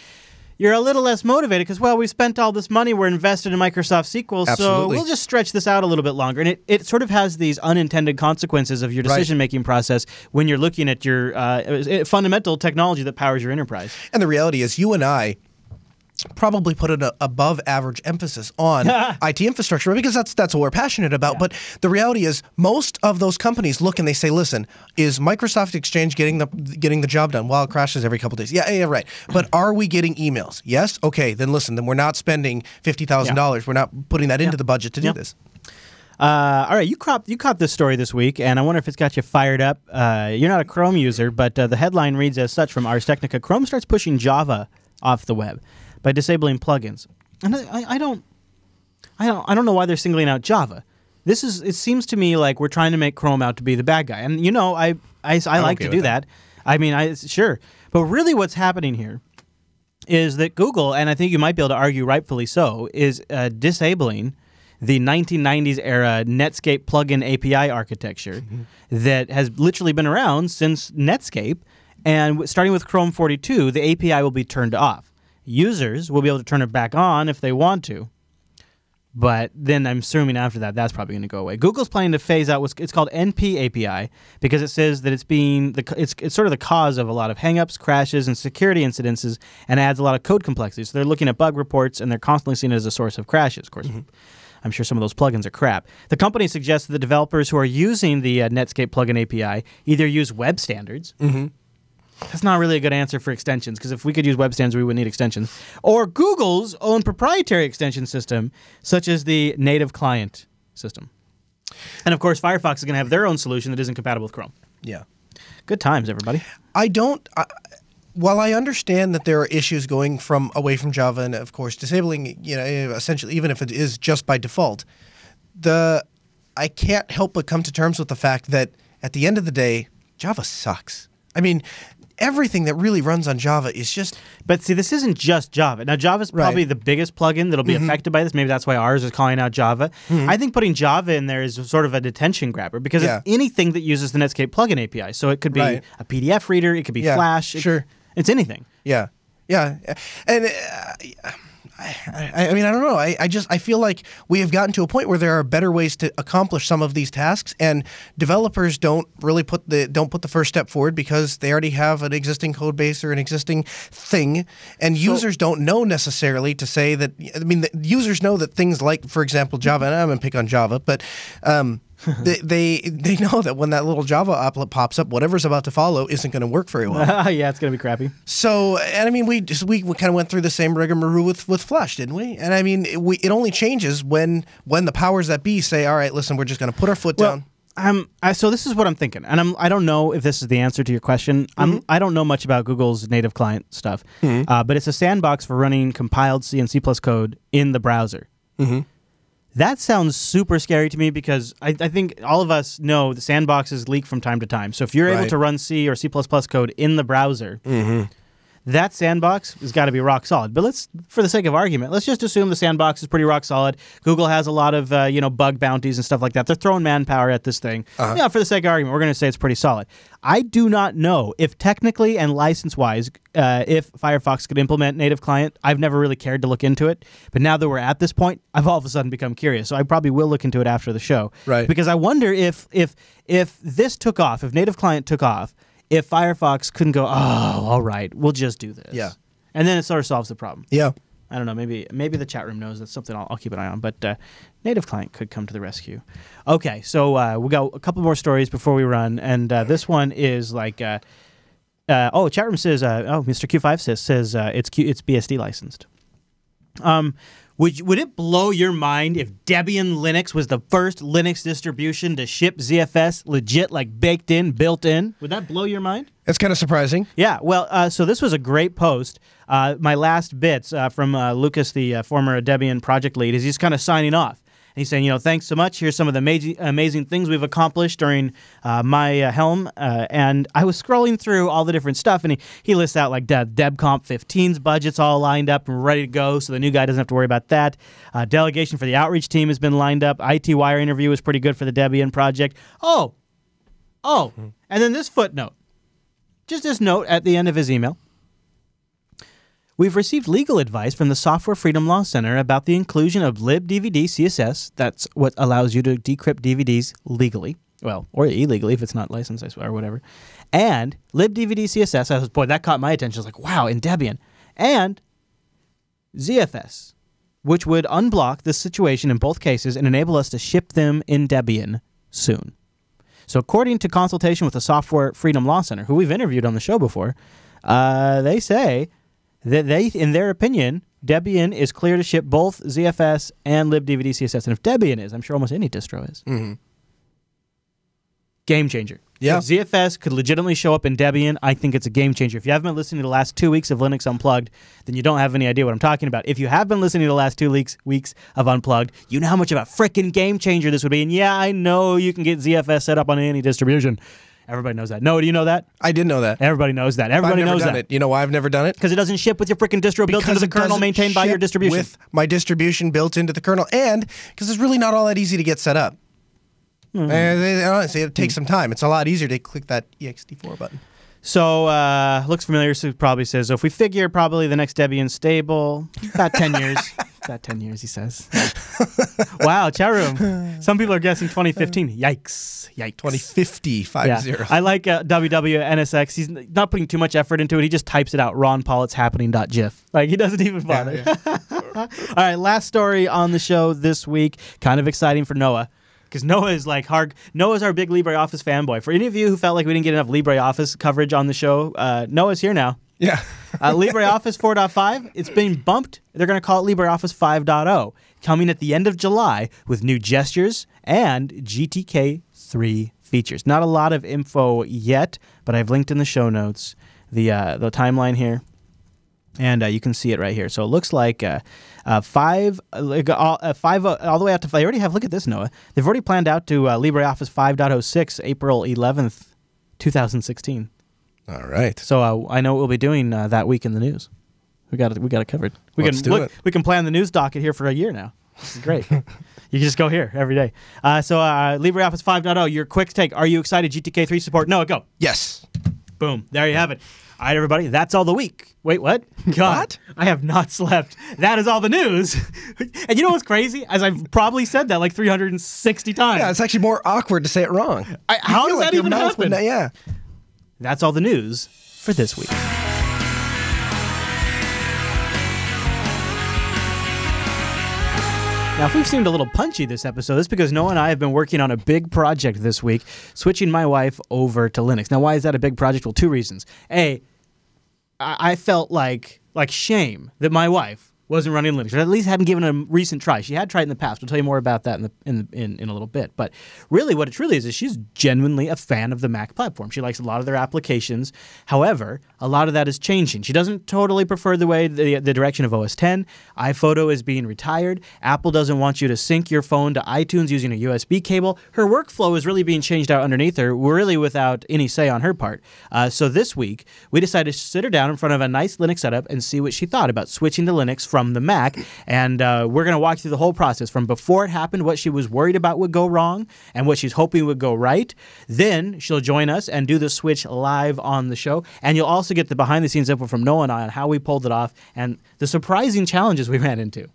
you're a little less motivated because, well, we spent all this money, we're invested in Microsoft SQL, so we'll just stretch this out a little bit longer. And it sort of has these unintended consequences of your decision-making process when you're looking at your fundamental technology that powers your enterprise. And the reality is you and I probably put an above average emphasis on IT infrastructure because that's what we're passionate about. Yeah. But the reality is most of those companies look and they say, listen, is Microsoft Exchange getting the job done? Well, it crashes every couple of days. Yeah, right. But are we getting emails? Yes? Okay, then listen, then we're not spending $50,000. We're not putting that into the budget to do this. All right, you caught this story this week, and I wonder if it's got you fired up. You're not a Chrome user, but the headline reads as such from Ars Technica: Chrome starts pushing Java off the web by disabling plugins. And I don't know why they're singling out Java. It seems to me like we're trying to make Chrome out to be the bad guy. And I like to do that. I mean, sure. But really what's happening here is that Google, and I think you might be able to argue rightfully so, is disabling the 1990s era Netscape plugin API architecture that has literally been around since Netscape. And starting with Chrome 42, the API will be turned off. Users will be able to turn it back on if they want to. But then I'm assuming after that, that's probably going to go away. Google's planning to phase out it's called NP API because it says that it's sort of the cause of a lot of hangups, crashes, and security incidences, and adds a lot of code complexity. So they're looking at bug reports, and they're constantly seen as a source of crashes. Of course, I'm sure some of those plugins are crap. The company suggests that the developers who are using the Netscape plugin API either use web standards. That's not really a good answer for extensions, because if we could use web standards, we wouldn't need extensions. Or Google's own proprietary extension system, such as the native client system. And of course, Firefox is going to have their own solution that isn't compatible with Chrome. Yeah. Good times, everybody. While I understand that there are issues going away from Java and, of course, disabling, essentially, even if it is just by default, I can't help but come to terms with the fact that at the end of the day, Java sucks. I mean, everything that really runs on Java is just... But see, this isn't just Java. Now, Java's probably the biggest plugin that'll be affected by this. Maybe that's why ours is calling out Java. I think putting Java in there is sort of a detention grabber because it's anything that uses the Netscape plugin API. So it could be a PDF reader. It could be Flash. It's anything. Yeah. And... I mean, I don't know. I feel like we have gotten to a point where there are better ways to accomplish some of these tasks, and developers don't really put the first step forward because they already have an existing code base or an existing thing, and users don't know necessarily to say that. I mean, the users know that things like, for example, Java, and I'm going to pick on Java, but they know that when that little Java applet pops up, whatever's about to follow isn't going to work very well. Yeah, it's going to be crappy. So, and I mean, we kind of went through the same rigmarole with Flush, didn't we? And I mean, it only changes when the powers that be say, all right, listen, we're just going to put our foot down. So this is what I'm thinking, and I don't know if this is the answer to your question. I don't know much about Google's native client stuff, but it's a sandbox for running compiled C and C+ code in the browser. That sounds super scary to me because I think all of us know the sandboxes leak from time to time. So if you're able to run C or C++ code in the browser, that sandbox has got to be rock solid. But let's, for the sake of argument, let's just assume the sandbox is pretty rock solid. Google has a lot of bug bounties and stuff like that. They're throwing manpower at this thing. Yeah, for the sake of argument, we're going to say it's pretty solid. I do not know if technically and license-wise, if Firefox could implement native client. I've never really cared to look into it. But now that we're at this point, I've all of a sudden become curious. So I probably will look into it after the show. Right. Because I wonder if this took off, if native client took off, if Firefox couldn't go, oh, all right, we'll just do this. Yeah. And then it sort of solves the problem. Yeah. I don't know. Maybe the chat room knows. That's something I'll keep an eye on. But native client could come to the rescue. Okay, so we got a couple more stories before we run. And this one is like, chat room says, Mr. Q5 says it's BSD licensed. Would it blow your mind if Debian Linux was the first Linux distribution to ship ZFS legit, like baked in, built in? Would that blow your mind? It's kind of surprising. Yeah, well, so this was a great post. My last bits from Lucas, the former Debian project lead, is he's kind of signing off. And he's saying, thanks so much. Here's some of the amazing things we've accomplished during my helm. And I was scrolling through all the different stuff, and he lists out like DebComp 15's budgets all lined up and ready to go, so the new guy doesn't have to worry about that. Delegation for the outreach team has been lined up. IT Wire interview was pretty good for the Debian project. Oh, and then this footnote. Just this note at the end of his email. We've received legal advice from the Software Freedom Law Center about the inclusion of libDVD CSS. That's what allows you to decrypt DVDs legally. Well, or illegally if it's not licensed, I swear, or whatever. And libDVD CSS, boy, that caught my attention. I was like, wow, in Debian. And ZFS, which would unblock this situation in both cases and enable us to ship them in Debian soon. So according to consultation with the Software Freedom Law Center, who we've interviewed on the show before, they say that in their opinion, Debian is clear to ship both ZFS and libDVD CSS. And if Debian is, I'm sure almost any distro is. Game changer. Yeah. If ZFS could legitimately show up in Debian, I think it's a game changer. If you haven't been listening to the last 2 weeks of Linux Unplugged, then you don't have any idea what I'm talking about. If you have been listening to the last 2 weeks of Unplugged, you know how much of a freaking game changer this would be. And yeah, I know you can get ZFS set up on any distribution. Everybody knows that. No, do you know that? I did know that. Everybody knows that. Everybody knows that. It. You know why I've never done it? Because it doesn't ship with your freaking distro built into the kernel maintained by your distribution. With my distribution built into the kernel, and because it's really not all that easy to get set up. Honestly, it takes some time. It's a lot easier to click that ext4 button. So, looks familiar. So probably says, so if we figure probably the next Debian stable, about 10 years. About 10 years, he says. Wow, chat room. Some people are guessing 2015. Yikes. 2050, 50. Yeah. I like WWNSX. He's not putting too much effort into it. He just types it out, Ron Paul, it's happening.gif. Like, he doesn't even bother. Yeah. All right, last story on the show this week. Kind of exciting for Noah. Because Noah is like Noah's our big LibreOffice fanboy. For any of you who felt like we didn't get enough LibreOffice coverage on the show, Noah's here now. Yeah. LibreOffice 4.5, it's been bumped. They're going to call it LibreOffice 5.0, coming at the end of July with new gestures and GTK 3 features. Not a lot of info yet, but I've linked in the show notes the timeline here. And you can see it right here. So it looks like 5 all the way out to. They already have. Look at this, Noah. They've already planned out to LibreOffice 5.06, April 11th, 2016. All right. So I know what we'll be doing that week in the news. We got it covered. Let's do it. We can plan the news docket here for a year now. This is great. You can just go here every day. So LibreOffice 5.0. Your quick take. Are you excited? GTK 3 support? Noah, go. Yes. Boom. There you have it. All right, everybody, that's all the week. Wait, what? God, what? I have not slept. That is all the news. And you know what's crazy? As I've probably said that like 360 times. Yeah, it's actually more awkward to say it wrong. How does that even happen? Yeah. That's all the news for this week. Now, if we've seemed a little punchy this episode, it's because Noah and I have been working on a big project this week, switching my wife over to Linux. Now, why is that a big project? Well, two reasons. A, I felt like shame that my wife wasn't running Linux, or at least hadn't given it a recent try. She had tried in the past. We'll tell you more about that in a little bit. But really, what it really is she's genuinely a fan of the Mac platform. She likes a lot of their applications. However, a lot of that is changing. She doesn't totally prefer the direction of OS X. iPhoto is being retired. Apple doesn't want you to sync your phone to iTunes using a USB cable. Her workflow is really being changed out underneath her, really without any say on her part. So this week, we decided to sit her down in front of a nice Linux setup and see what she thought about switching to Linux from the Mac, and we're going to walk through the whole process from before it happened, what she was worried about would go wrong, and what she's hoping would go right. Then she'll join us and do the switch live on the show, and you'll also get the behind-the-scenes info from Noah and I on how we pulled it off and the surprising challenges we ran into.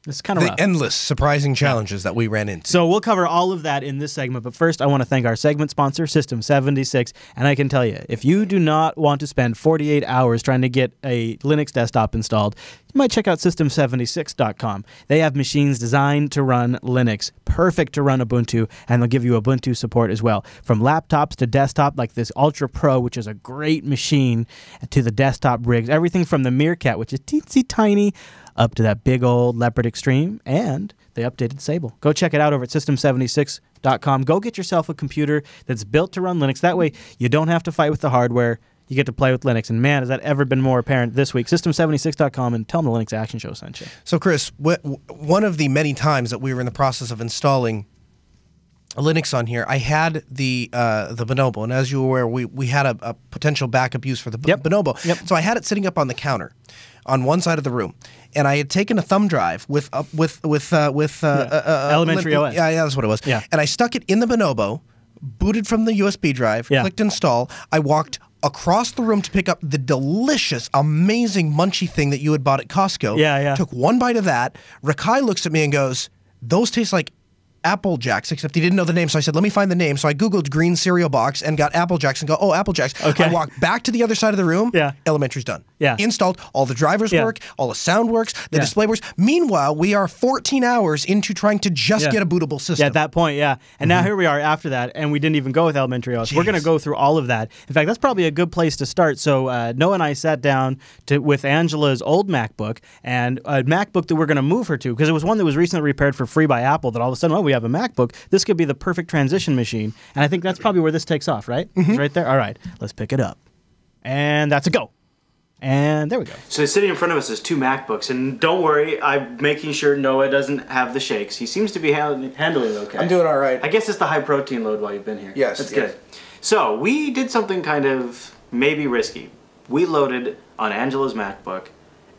It's kind of rough. The endless surprising challenges that we ran into. So we'll cover all of that in this segment, but first I want to thank our segment sponsor, System 76, and I can tell you, if you do not want to spend 48 hours trying to get a Linux desktop installed, you might check out System76.com. They have machines designed to run Linux, perfect to run Ubuntu, and they'll give you Ubuntu support as well. From laptops to desktop, like this Ultra Pro, which is a great machine, to the desktop rigs, everything from the Meerkat, which is teensy tiny, up to that big old Leopard Extreme, and they updated Sable. Go check it out over at System76.com. Go get yourself a computer that's built to run Linux. That way, you don't have to fight with the hardware. You get to play with Linux. And man, has that ever been more apparent this week. System76.com, and tell them the Linux Action Show sent you. So, Chris, one of the many times that we were in the process of installing Linux on here, I had the Bonobo, and as you were aware, we had a potential backup use for the Bonobo. Yep. So I had it sitting up on the counter on one side of the room, and I had taken a thumb drive with Elementary OS. Yeah, that's what it was. Yeah. And I stuck it in the Bonobo, booted from the USB drive, clicked install. I walked across the room to pick up the delicious, amazing munchy thing that you had bought at Costco. Yeah. Took one bite of that. Rakai looks at me and goes, "Those taste like Apple Jacks," except he didn't know the name, so I said, "Let me find the name." So I Googled green cereal box and got Apple Jacks and go, "Oh, Apple Jacks." Okay. I walked back to the other side of the room. Elementary's done. Installed. All the drivers work. All the sound works. The display works. Meanwhile, we are 14 hours into trying to just get a bootable system. Yeah, at that point, And now here we are after that, and we didn't even go with Elementary OS. We're going to go through all of that. In fact, that's probably a good place to start. So Noah and I sat down with Angela's old MacBook, and a MacBook that we're going to move her to, because it was one that was recently repaired for free by Apple, that all of a sudden, we have a MacBook. This could be the perfect transition machine. And I think that's probably where this takes off, right? It's right there. All right, let's pick it up. And that's a go. And there we go. So sitting in front of us is two MacBooks. And don't worry, I'm making sure Noah doesn't have the shakes. He seems to be handling it okay. I'm doing all right. I guess it's the high protein load while you've been here. Yes. That's good. So we did something kind of maybe risky. We loaded on Angela's MacBook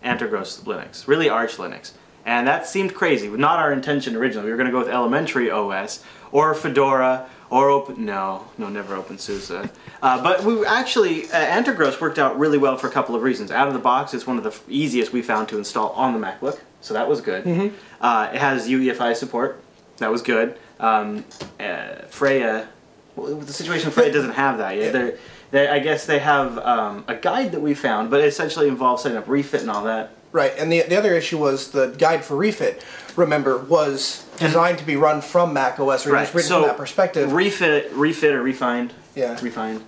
Antergos Linux, really Arch Linux. And that seemed crazy. Not our intention originally. We were going to go with Elementary OS or Fedora or never OpenSUSE. But we actually, Antergos worked out really well for a couple of reasons. Out of the box, it's one of the easiest we found to install on the MacBook, so that was good. It has UEFI support. That was good. Freya, the situation with Freya doesn't have that yet. I guess they have a guide that we found, but it essentially involves setting up refit and all that. Right, and the other issue was the guide for refit, remember, was designed to be run from macOS, or just written from that perspective. Refit or refined. Yeah. Refined.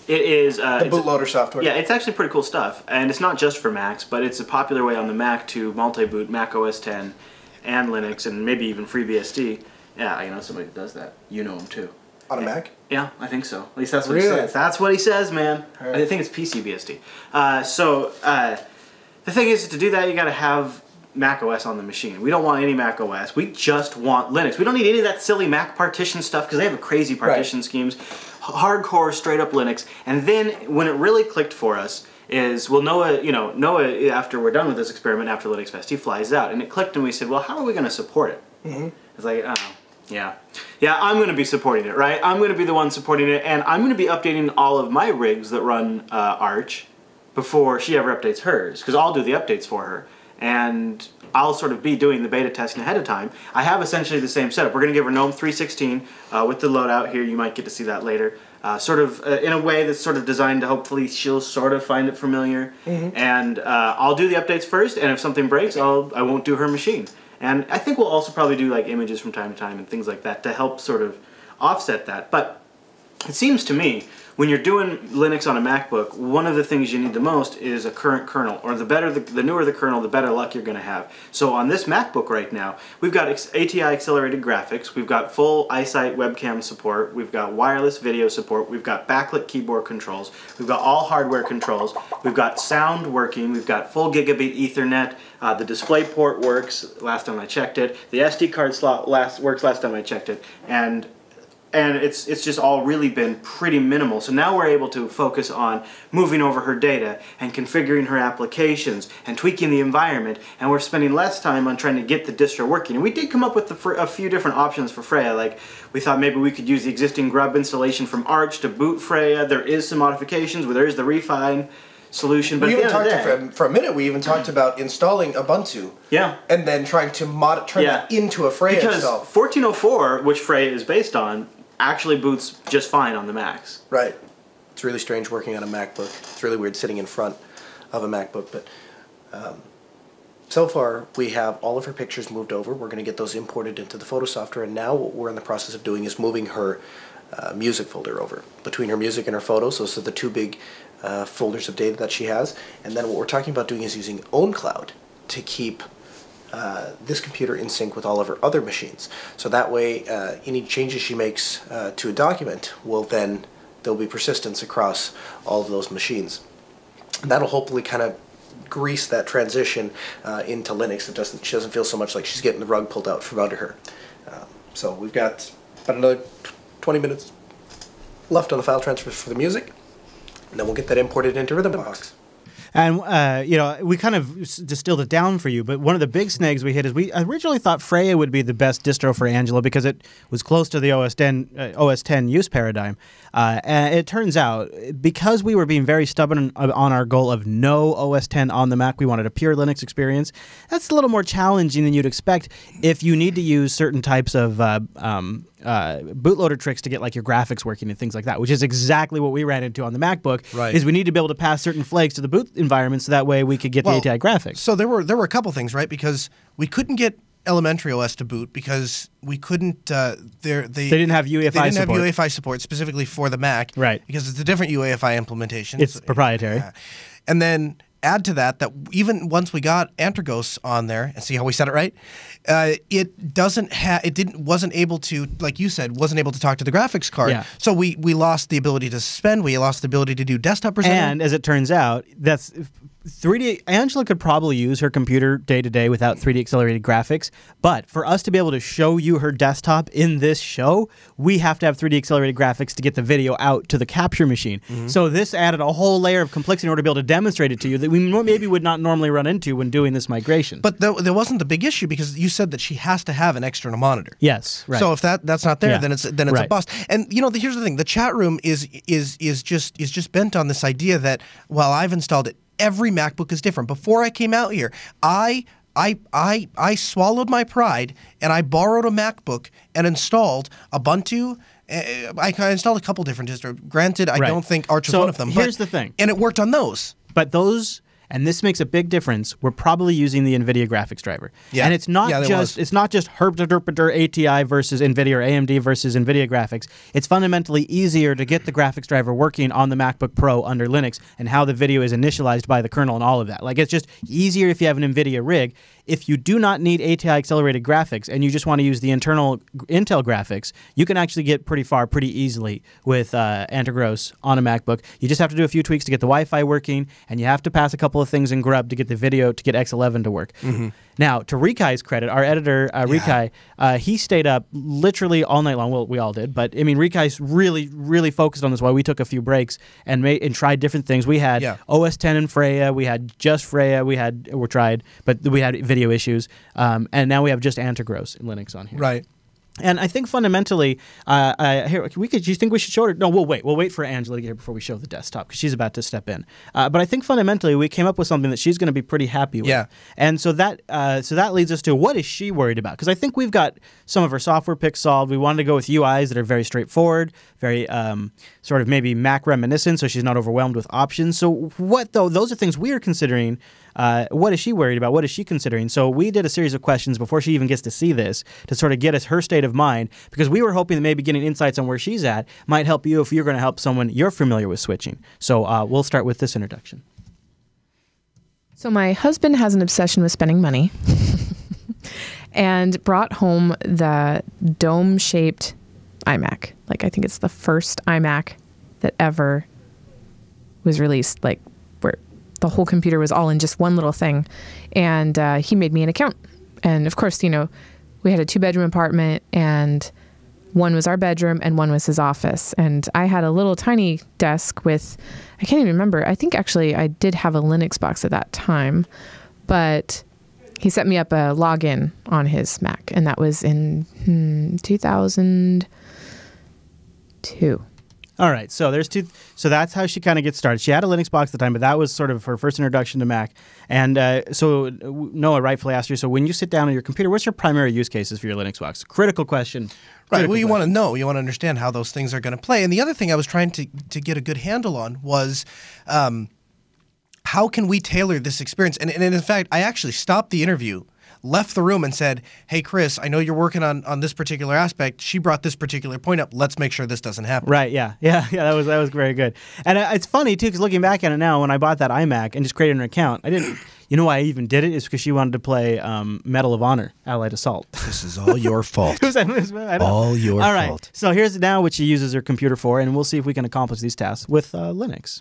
It is... the bootloader software. Yeah, it's actually pretty cool stuff. And it's not just for Macs, but it's a popular way on the Mac to multi-boot Mac OS X and Linux, and maybe even FreeBSD. Yeah, I know somebody that does that. You know him too. On a Mac? Yeah, I think so. At least that's what he says. That's what he says, man. Right. I think it's PCBSD. The thing is, to do that, you got to have Mac OS on the machine. We don't want any Mac OS. We just want Linux. We don't need any of that silly Mac partition stuff, because they have crazy partition schemes. Hardcore, straight up Linux. And then when it really clicked for us is, well, Noah, after we're done with this experiment, after LinuxFest, he flies out. And it clicked, and we said, well, how are we going to support it? It's like, yeah, I'm going to be supporting it, right? I'm going to be the one supporting it, and I'm going to be updating all of my rigs that run Arch before she ever updates hers, because I'll do the updates for her, and I'll sort of be doing the beta testing ahead of time. I have essentially the same setup. We're going to give her GNOME 3.16 with the loadout here. You might get to see that later. In a way that's sort of designed to hopefully she'll sort of find it familiar. And I'll do the updates first, and if something breaks, I won't do her machine. And I think we'll also probably do like images from time to time and things like that to help sort of offset that. But it seems to me, when you're doing Linux on a MacBook, one of the things you need the most is a current kernel. Or the newer the kernel, the better luck you're going to have. So on this MacBook right now, we've got ATI accelerated graphics, we've got full iSight webcam support, we've got wireless video support, we've got backlit keyboard controls, we've got all hardware controls, we've got sound working, we've got full gigabit Ethernet, the display port works last time I checked it, the SD card slot works last time I checked it, and it's just all really been pretty minimal. So now we're able to focus on moving over her data and configuring her applications and tweaking the environment, and we're spending less time on trying to get the distro working. And we did come up with a few different options for Freya. Like, we thought maybe we could use the existing grub installation from Arch to boot Freya. There is some modifications where there is the refine solution, but for a minute we even talked about installing Ubuntu, and then trying to turn that into a Freya install. Because 1404, which Freya is based on, actually boots just fine on the Macs. Right. It's really strange working on a MacBook. It's really weird sitting in front of a MacBook, but so far we have all of her pictures moved over. We're going to get those imported into the photo software, and now what we're in the process of doing is moving her music folder over. Between her music and her photos, those are the two big folders of data that she has. And then what we're talking about doing is using OwnCloud to keep this computer in sync with all of her other machines. So that way any changes she makes to a document there'll be persistence across all of those machines. And that'll hopefully kind of grease that transition into Linux. She doesn't feel so much like she's getting the rug pulled out from under her. So we've got about another 20 minutes left on the file transfer for the music, and then we'll get that imported into Rhythmbox. And, we kind of distilled it down for you, but one of the big snags we hit is we originally thought Freya would be the best distro for Angela because it was close to the OS X use paradigm. And it turns out, because we were being very stubborn on our goal of no OS X on the Mac, we wanted a pure Linux experience. That's a little more challenging than you'd expect if you need to use certain types of bootloader tricks to get like your graphics working and things like that, which is exactly what we ran into on the MacBook. Right. Is we need to be able to pass certain flags to the boot environment so that way we could get the ATI graphics. So there were a couple things, right? Because we couldn't get elementary OS to boot because we couldn't. They didn't have UEFI support. They didn't have UEFI support specifically for the Mac, right? Because it's a different UEFI implementation. It's proprietary. And then add to that even once we got Antergos on there, and see how we said it right, wasn't able to, like you said, wasn't able to talk to the graphics card. Yeah. So we lost the ability to suspend. We lost the ability to do desktop presenting. And as it turns out, that's 3D. Angela could probably use her computer day to day without 3D accelerated graphics, but for us to be able to show you her desktop in this show, we have to have 3D accelerated graphics to get the video out to the capture machine. Mm-hmm. So this added a whole layer of complexity in order to be able to demonstrate it to you that we maybe would not normally run into when doing this migration. But there wasn't the big issue because you said that she has to have an external monitor. Yes, right. So if that's not there, then it's right. A bust. And here's the thing: the chat room is just bent on this idea that while I've installed it, every MacBook is different. Before I came out here, I swallowed my pride and I borrowed a MacBook and installed Ubuntu. I installed a couple different distros. Granted, I don't think Arch is one of them. Here's the thing. And it worked on those. But those... And this makes a big difference. We're probably using the NVIDIA graphics driver. Yeah. And it's not just herp ATI versus NVIDIA or AMD versus NVIDIA graphics. It's fundamentally easier to get the graphics driver working on the MacBook Pro under Linux and how the video is initialized by the kernel and all of that. Like, it's just easier if you have an NVIDIA rig. If you do not need ATI accelerated graphics and you just want to use the internal Intel graphics, you can actually get pretty far pretty easily with Antergos on a MacBook. You just have to do a few tweaks to get the Wi-Fi working, and you have to pass a couple of things in Grub to get the video to get X11 to work. Mm-hmm. Now, to Rikai's credit, our editor, Rikai, he stayed up literally all night long. Well, we all did. But, I mean, Rikai's really, really focused on this while we took a few breaks and tried different things. We had OS X and Freya. We had just Freya. We had video issues. And now we have just Antergos in Linux on here. Right. And I think fundamentally, here do you think we should show her? No, we'll wait. We'll wait for Angela to get here before we show the desktop because she's about to step in. But I think fundamentally we came up with something that she's going to be pretty happy with. Yeah. And so that leads us to what is she worried about? Because I think we've got some of her software picks solved. We wanted to go with UIs that are very straightforward, very sort of maybe Mac reminiscent, so she's not overwhelmed with options. So what though? Those are things we are considering. What is she worried about? What is she considering? So we did a series of questions before she even gets to see this to sort of get us her state of mind, because we were hoping that maybe getting insights on where she's at might help you if you're going to help someone you're familiar with switching. So we'll start with this introduction. So my husband has an obsession with spending money and brought home the dome-shaped iMac. Like, I think it's the first iMac that ever was released, like where the whole computer was all in just one little thing. And he made me an account. And of course, you know, we had a 2-bedroom apartment, and one was our bedroom and one was his office. And I had a little tiny desk with, I can't even remember. I think actually I did have a Linux box at that time, but he set me up a login on his Mac, and that was in 2002. All right, so there's two. So that's how she kind of gets started. She had a Linux box at the time, but that was sort of her first introduction to Mac. And so Noah rightfully asked her, so when you sit down on your computer, what's your primary use cases for your Linux box? Critical question. Right. Well, you want to know. You want to understand how those things are going to play. And the other thing I was trying to get a good handle on was how can we tailor this experience? And in fact, I actually stopped the interview, left the room and said, hey, Chris, I know you're working on this particular aspect. She brought this particular point up. Let's make sure this doesn't happen. Right, yeah. That was very good. And it's funny, too, because looking back at it now, when I bought that iMac and just created an account, I didn't, you know why I even did it? Is because she wanted to play Medal of Honor, Allied Assault. This is all your fault. All your fault. Fault. So here's now what she uses her computer for, and we'll see if we can accomplish these tasks with Linux.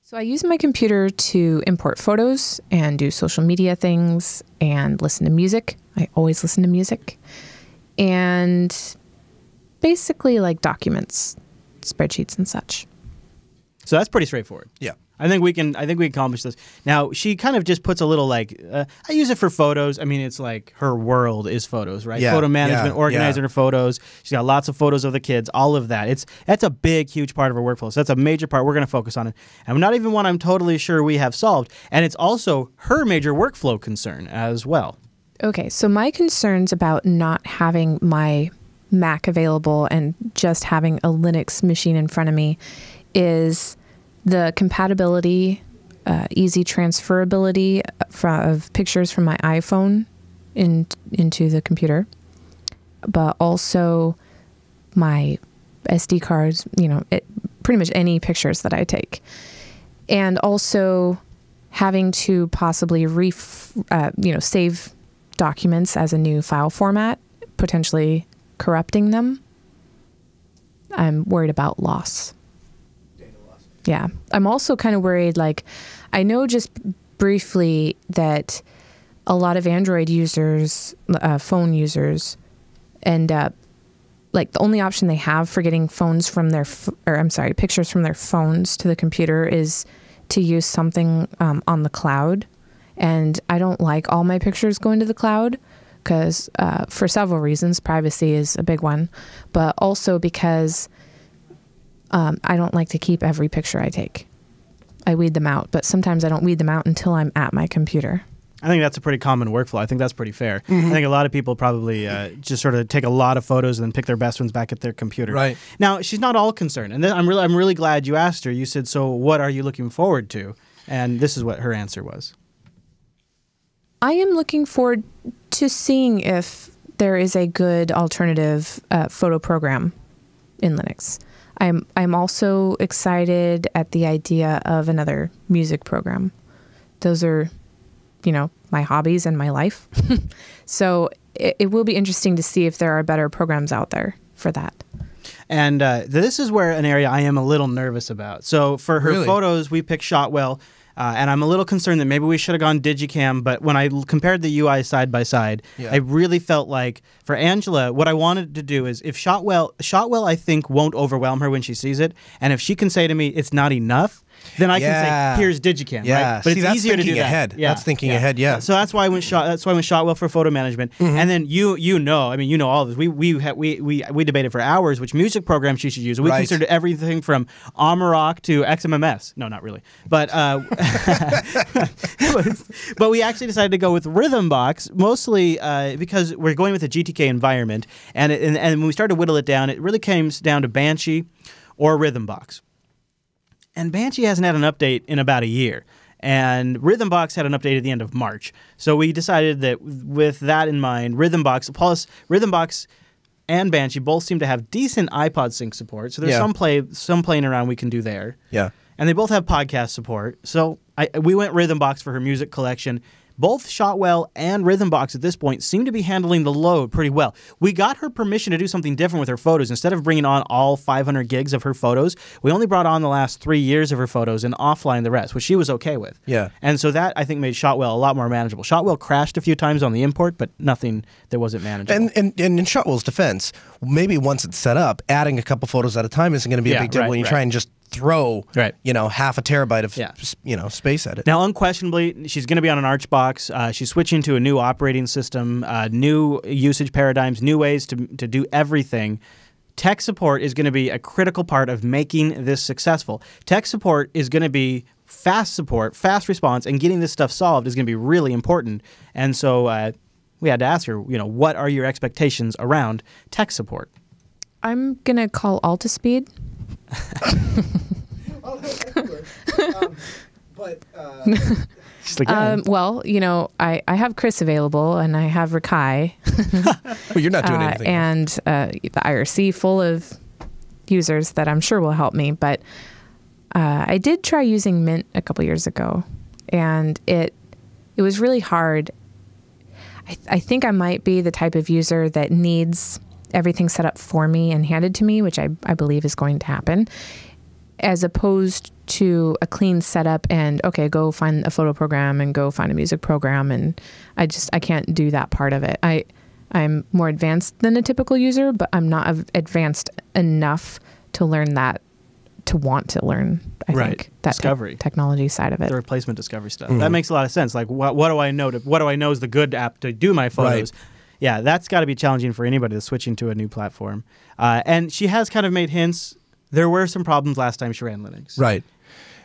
So I use my computer to import photos and do social media things and listen to music. I always listen to music. And basically like documents, spreadsheets and such. So that's pretty straightforward. Yeah. I think we accomplish this. Now, she kind of just puts a little I use it for photos. I mean, it's like her world is photos, right? Yeah, Photo management, organizing her photos. She's got lots of photos of the kids, all of that. That's a big, huge part of her workflow. So that's a major part. We're going to focus on it. And not even one I'm totally sure we have solved. And it's also her major workflow concern as well. Okay, so my concerns about not having my Mac available and just having a Linux machine in front of me is the compatibility, easy transferability of pictures from my iPhone into the computer, but also my SD cards, pretty much any pictures that I take. And also having to possibly save documents as a new file format, potentially corrupting them. I'm worried about loss. Yeah. I'm also kind of worried, I know just briefly that a lot of Android users, phone users, end up, the only option they have for getting pictures from their phones to the computer is to use something on the cloud. And I don't like all my pictures going to the cloud because for several reasons. Privacy is a big one, but also because I don't like to keep every picture I take. I weed them out, but sometimes I don't weed them out until I'm at my computer. I think that's a pretty common workflow. I think that's pretty fair. Mm-hmm. I think a lot of people probably just sort of take a lot of photos and then pick their best ones back at their computer. Right. Now, she's not all concerned, and I'm really glad you asked her. You said, so what are you looking forward to? And this is what her answer was. I am looking forward to seeing if there is a good alternative photo program in Linux. I'm also excited at the idea of another music program. Those are, my hobbies and my life. So it will be interesting to see if there are better programs out there for that. And this is where an area I am a little nervous about. So for her photos, we picked Shotwell. And I'm a little concerned that maybe we should have gone Digicam, but when I compared the UI side by side, I really felt like for Angela, what I wanted to do is if Shotwell I think won't overwhelm her when she sees it, and if she can say to me it's not enough, then I can say, here's Digicam, right? But see, it's easier to do ahead. that. That's thinking ahead, yeah. So that's why I went Shotwell for photo management. And then you know all of this. We debated for hours which music programs you should use. We considered everything from Amarok to XMMS. No, not really. But but we actually decided to go with Rhythmbox, mostly because we're going with a GTK environment. And when we started to whittle it down, it really came down to Banshee or Rhythmbox. And Banshee hasn't had an update in about a year. And Rhythmbox had an update at the end of March. So we decided that with that in mind, Rhythmbox and Banshee both seem to have decent iPod sync support. So there's some playing around we can do there. Yeah. And they both have podcast support. So we went Rhythmbox for her music collection. Both Shotwell and Rhythmbox at this point seem to be handling the load pretty well. We got her permission to do something different with her photos. Instead of bringing on all 500 gigs of her photos, we only brought on the last 3 years of her photos and offline the rest, which she was okay with. Yeah. And so that, I think, made Shotwell a lot more manageable. Shotwell crashed a few times on the import, but nothing that wasn't manageable. And in Shotwell's defense, maybe once it's set up, adding a couple photos at a time isn't going to be a big deal when you try and just throw half a terabyte of space at it. Now, unquestionably, she's going to be on an Archbox. She's switching to a new operating system, new usage paradigms, new ways to do everything. Tech support is going to be a critical part of making this successful. Tech support is going to be fast support, fast response, and getting this stuff solved is going to be really important. And so we had to ask her, what are your expectations around tech support? I'm going to call Altispeed. Well, I have Chris available, and I have Rakai. Well, you're not doing anything. And the IRC full of users that I'm sure will help me. But I did try using Mint a couple years ago, and it was really hard. I think I might be the type of user that needs everything set up for me and handed to me, which I believe is going to happen, as opposed to a clean setup and, okay, go find a photo program and go find a music program. And I can't do that part of it. I'm more advanced than a typical user, but I'm not advanced enough to learn that, to want to learn, I think, that discovery technology side of it. The replacement discovery stuff. That makes a lot of sense. Like, what do I know? What do I know is the good app to do my photos? Right. Yeah, that's got to be challenging for anybody that's switching to a new platform. And she has kind of made hints. There were some problems last time she ran Linux. Right.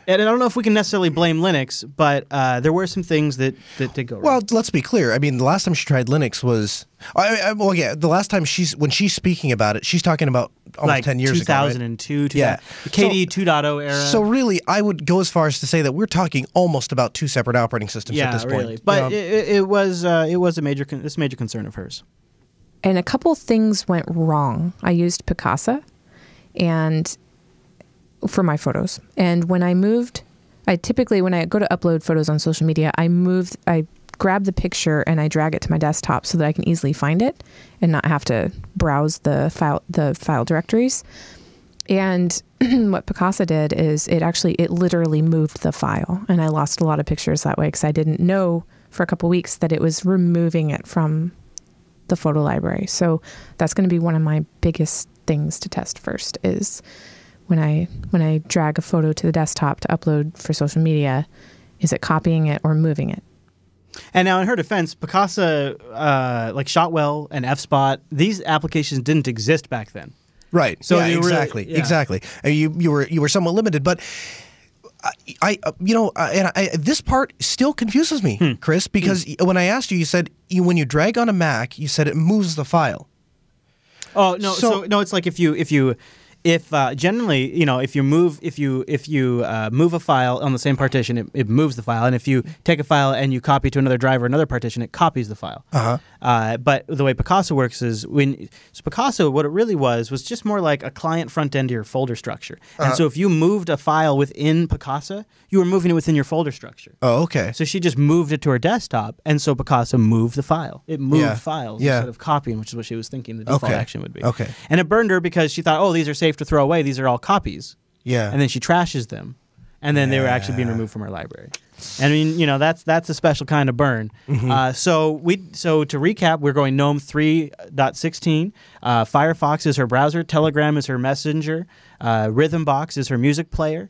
And I don't know if we can necessarily blame Linux, but there were some things that did go wrong. Well, let's be clear. I mean, the last time she tried Linux was... the last time when she's speaking about it, she's talking about almost 10 years 2002, ago, right? The KDE 2.0 era. So really, I would go as far as to say that we're talking almost about two separate operating systems at this point. Really. But it was a major concern of hers. And a couple things went wrong. I used Picasa for my photos. And when I moved, when I go to upload photos on social media, I grab the picture and I drag it to my desktop so that I can easily find it and not have to browse the file directories. And what Picasa did is it literally moved the file, and I lost a lot of pictures that way because I didn't know for a couple weeks that it was removing it from the photo library. So that's going to be one of my biggest things to test first is when I drag a photo to the desktop to upload for social media, is it copying it or moving it? And now, in her defense, Picasa, like Shotwell and FSpot, these applications didn't exist back then. Right. So exactly. You were somewhat limited, but this part still confuses me, Chris, because when I asked you, you said when you drag on a Mac, you said it moves the file. Oh no! So no, it's like if generally, if you move a file on the same partition, it moves the file, and if you take a file and you copy to another drive or another partition, it copies the file. But the way Picasa works is Picasa, what it really was just more like a client front end to your folder structure. And so if you moved a file within Picasa, you were moving it within your folder structure. Oh, okay. So she just moved it to her desktop, and so Picasa moved the file. It moved files instead of copying, which is what she was thinking the default action would be. Okay. And it burned her because she thought, oh, these are safe to throw away. These are all copies. Yeah. And then she trashes them, and then they were actually being removed from her library. And I mean, that's a special kind of burn. So to recap, we're going GNOME 3.16. Firefox is her browser. Telegram is her messenger. Rhythmbox is her music player.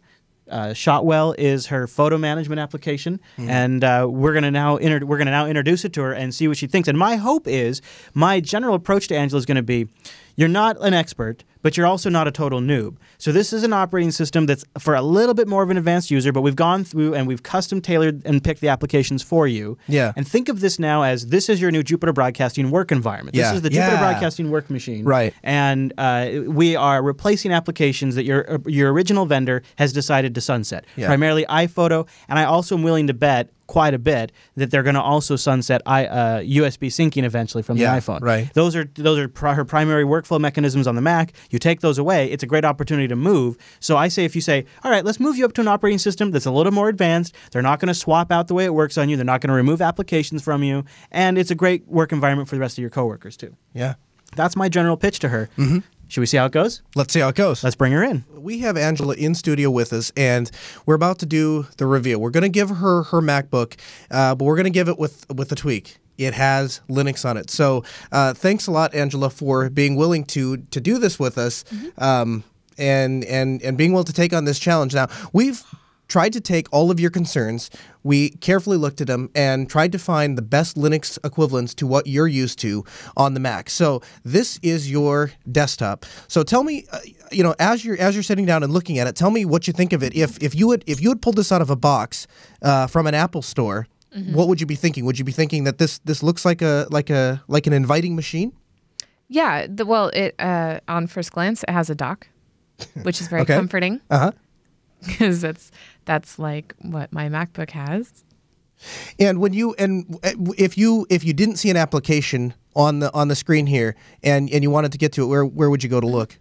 Shotwell is her photo management application, and we're gonna now introduce it to her and see what she thinks. And my hope is, my general approach to Angela is going to be, you're not an expert, but you're also not a total noob. So this is an operating system that's for a little bit more of an advanced user, but we've gone through and we've custom tailored and picked the applications for you. Yeah. And think of this now as this is your new Jupiter Broadcasting work environment. This is the Jupiter Broadcasting work machine. Right. And we are replacing applications that your original vendor has decided to sunset. Yeah. Primarily iPhoto, and I also am willing to bet quite a bit that they're going to also sunset USB syncing eventually from the iPhone. Right. Those are her primary workflow mechanisms on the Mac. You take those away, it's a great opportunity to move. So I say, if you say, all right, let's move you up to an operating system that's a little more advanced, they're not going to swap out the way it works on you, they're not going to remove applications from you, and it's a great work environment for the rest of your coworkers too. Yeah. That's my general pitch to her. Mm-hmm. Should we see how it goes? Let's see how it goes. Let's bring her in. We have Angela in studio with us, and we're about to do the reveal. We're going to give her MacBook, but we're going to give it with a tweak. It has Linux on it. So thanks a lot, Angela, for being willing to do this with us, and being willing to take on this challenge. Now, we've tried to take all of your concerns. We carefully looked at them and tried to find the best Linux equivalents to what you're used to on the Mac. So this is your desktop. So tell me, as you're sitting down and looking at it, tell me what you think of it. If you had pulled this out of a box from an Apple store, what would you be thinking? Would you be thinking that this looks like an inviting machine? Yeah. On first glance, it has a dock, which is very comforting. Because that's like what my MacBook has. And if you didn't see an application on the screen here and you wanted to get to it, where would you go to look?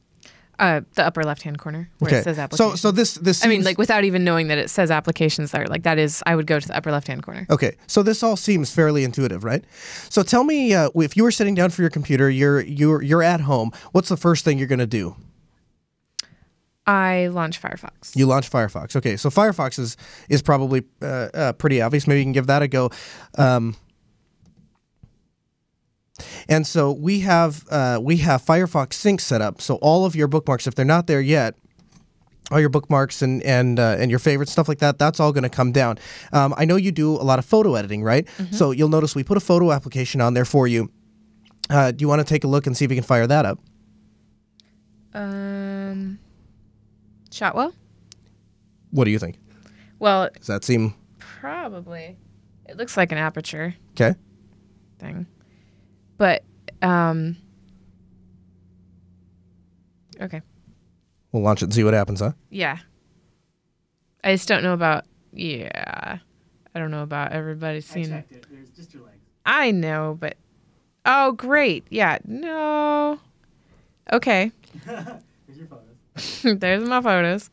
The upper left-hand corner where it says applications. So this seems, I mean, like, without even knowing that it says applications there, like, that is, I would go to the upper left-hand corner. Okay, so this all seems fairly intuitive, right? So tell me, if you were sitting down for your computer, you're at home, what's the first thing you're going to do? I launch Firefox. You launch Firefox. Okay, so Firefox is probably pretty obvious. Maybe you can give that a go. And so we have Firefox Sync set up. So all of your bookmarks, if they're not there yet, all your bookmarks and your favorite stuff like that, that's all going to come down. I know you do a lot of photo editing, right? So you'll notice we put a photo application on there for you. Do you want to take a look and see if we can fire that up? Shotwell? What do you think? Well, does that seem? Probably. It looks like an aperture. Okay. Thing. But, okay. We'll launch it and see what happens, huh? Yeah. I just don't know about, I don't know about everybody seeing. I checked it. There's just your legs. I know, but, oh, great. Yeah, no. Okay. Here's your photos. There's my photos.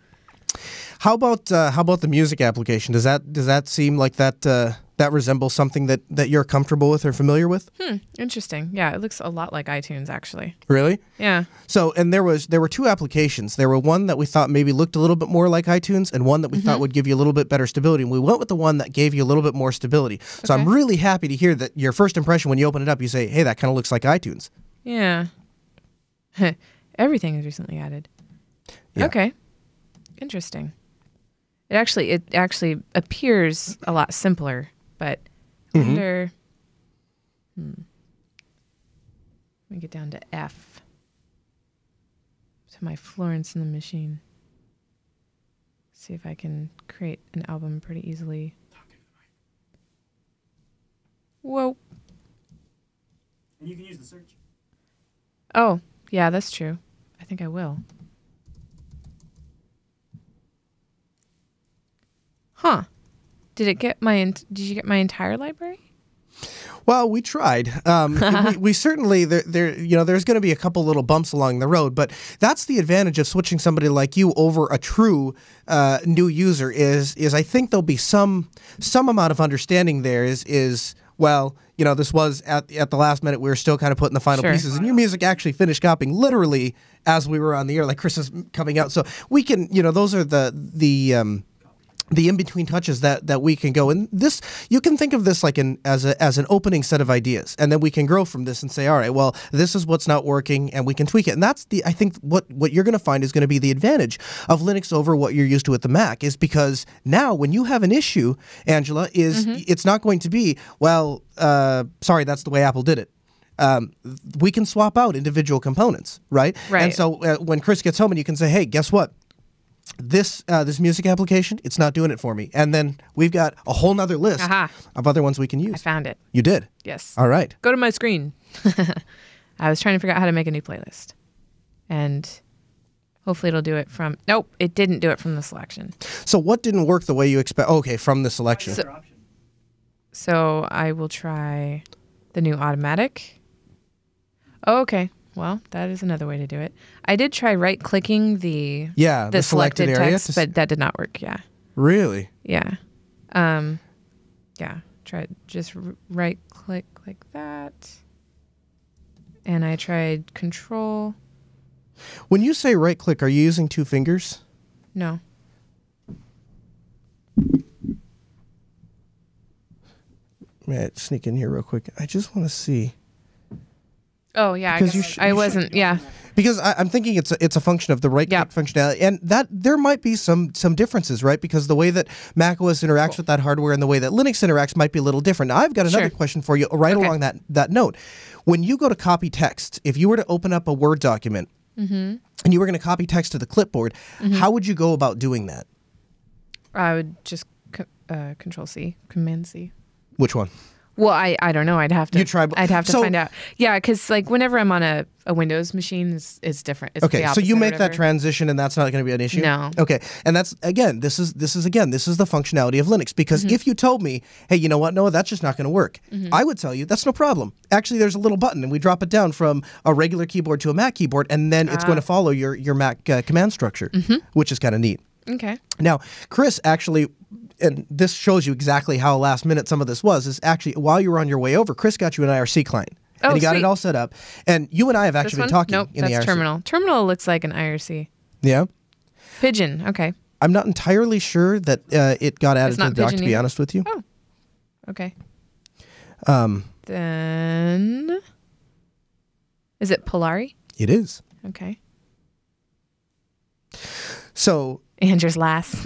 How about the music application? Does that seem like that resembles something that you're comfortable with or familiar with? Interesting. Yeah, it looks a lot like iTunes, actually. Really? Yeah. So, and there were two applications. There were one that we thought maybe looked a little bit more like iTunes, and one that we thought would give you a little bit better stability. And we went with the one that gave you a little bit more stability. So I'm really happy to hear that your first impression when you open it up, you say, "Hey, that kind of looks like iTunes." Yeah. Everything is recently added. Yeah. Okay. Interesting. It actually appears a lot simpler, but I wonder. Let me get down to F. To my Florence in the Machine. See if I can create an album pretty easily. Whoa. And you can use the search. Oh, yeah, that's true. I think I will. Huh. Did you get my entire library? Well, we tried. We certainly there's going to be a couple little bumps along the road, but that's the advantage of switching somebody like you over a true new user is I think there'll be some amount of understanding there is well, this was at the last minute, we were still kind of putting the final pieces, and your music actually finished copying literally as we were on the air, like Chris is coming out. So we can, those are the the in-between touches that we can go. And this, you can think of this like as an opening set of ideas. And then we can grow from this and say, all right, well, this is what's not working, and we can tweak it. And that's I think what you're going to find is going to be the advantage of Linux over what you're used to with the Mac, is because now when you have an issue, Angela, it's not going to be, well, sorry, that's the way Apple did it. We can swap out individual components, right? And so when Chris gets home and you can say, hey, guess what? This music application, it's not doing it for me. And then we've got a whole nother list of other ones we can use. I found it. You did? Yes. All right. Go to my screen. I was trying to figure out how to make a new playlist. And hopefully it'll do it from... Nope, it didn't do it from the selection. So what didn't work the way you expect? Okay, from the selection. So I will try the new automatic. Oh, okay. Well, that is another way to do it. I did try right-clicking the selected text, but that did not work. Yeah. Really? Yeah. Tried just right-click like that, and I tried Control. When you say right-click, are you using two fingers? No. May I sneak in here real quick? I just want to see. Oh yeah, I wasn't. Yeah, because I'm thinking it's a function of the right-click functionality, and that there might be some differences, right? Because the way that macOS interacts with that hardware and the way that Linux interacts might be a little different. Now, I've got another question for you along that note. When you go to copy text, if you were to open up a Word document and you were going to copy text to the clipboard, how would you go about doing that? I would just Control C, Command C. Which one? Well, I don't know. I'd have to. You try. I'd have to find out. Yeah, because like whenever I'm on a Windows machine, it's different. It's okay, so you make that transition, and that's not going to be an issue. No. Okay, and that's this is the functionality of Linux. Because if you told me, hey, you know what, Noah, that's just not going to work, I would tell you that's no problem. Actually, there's a little button, and we drop it down from a regular keyboard to a Mac keyboard, and then it's going to follow your Mac command structure, which is kind of neat. Okay. Now, Chris actually, and this shows you exactly how last minute some of this was, is actually while you were on your way over, Chris got you an IRC client. Oh, and he got it all set up. And you and I have actually been talking in the IRC. That's Terminal. Terminal looks like an IRC. Yeah? Pigeon, okay. I'm not entirely sure that it got added to the dock, to be honest with you. Oh, okay. Then, is it Polari? It is. Okay. So Andrew's last.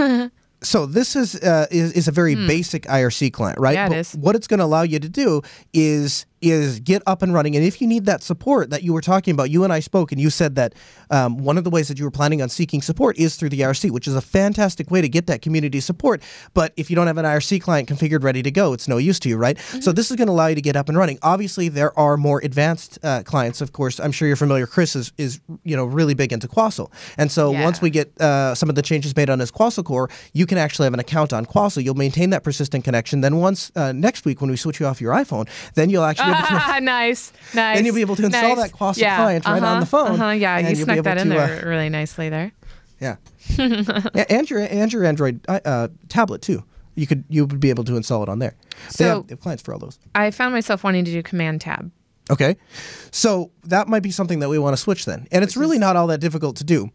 So this is a very basic IRC client, right? Yeah, it is. What it's going to allow you to do is get up and running. And if you need that support that you were talking about, you and I spoke, and you said that one of the ways that you were planning on seeking support is through the IRC, which is a fantastic way to get that community support. But if you don't have an IRC client configured ready to go, it's no use to you, right? So this is going to allow you to get up and running. Obviously, there are more advanced clients, of course. I'm sure you're familiar. Chris is really big into Quassel. And so once we get some of the changes made on his Quassel core, you can actually have an account on Quassel. You'll maintain that persistent connection. Then once next week when we switch you off your iPhone, then you'll actually nice. Then you'll be able to install that Quassel client right on the phone. Yeah, you snuck that in there really nicely there. Yeah. And your Android tablet too. You would be able to install it on there. They have clients for all those. I found myself wanting to do Command Tab. Okay. So that might be something that we want to switch then. And it's really not all that difficult to do.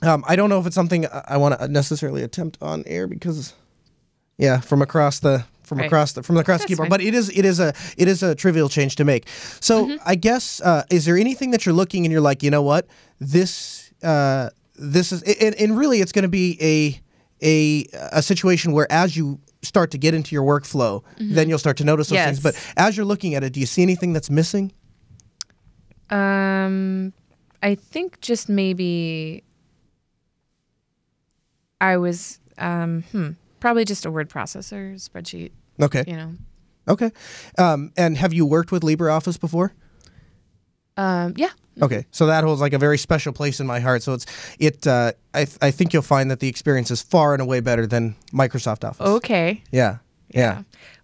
I don't know if it's something I want to necessarily attempt on air because, from across the keyboard. Fine. But it is a trivial change to make. So I guess is there anything that you're looking and you're like, you know what, this is and really it's going to be a situation where as you start to get into your workflow, then you'll start to notice those things. But as you're looking at it, do you see anything that's missing? I think just maybe I was probably just a word processor, spreadsheet. Okay. Okay. And have you worked with LibreOffice before? Yeah. Okay, so that holds like a very special place in my heart. So I think you'll find that the experience is far and away better than Microsoft Office. Okay. Yeah.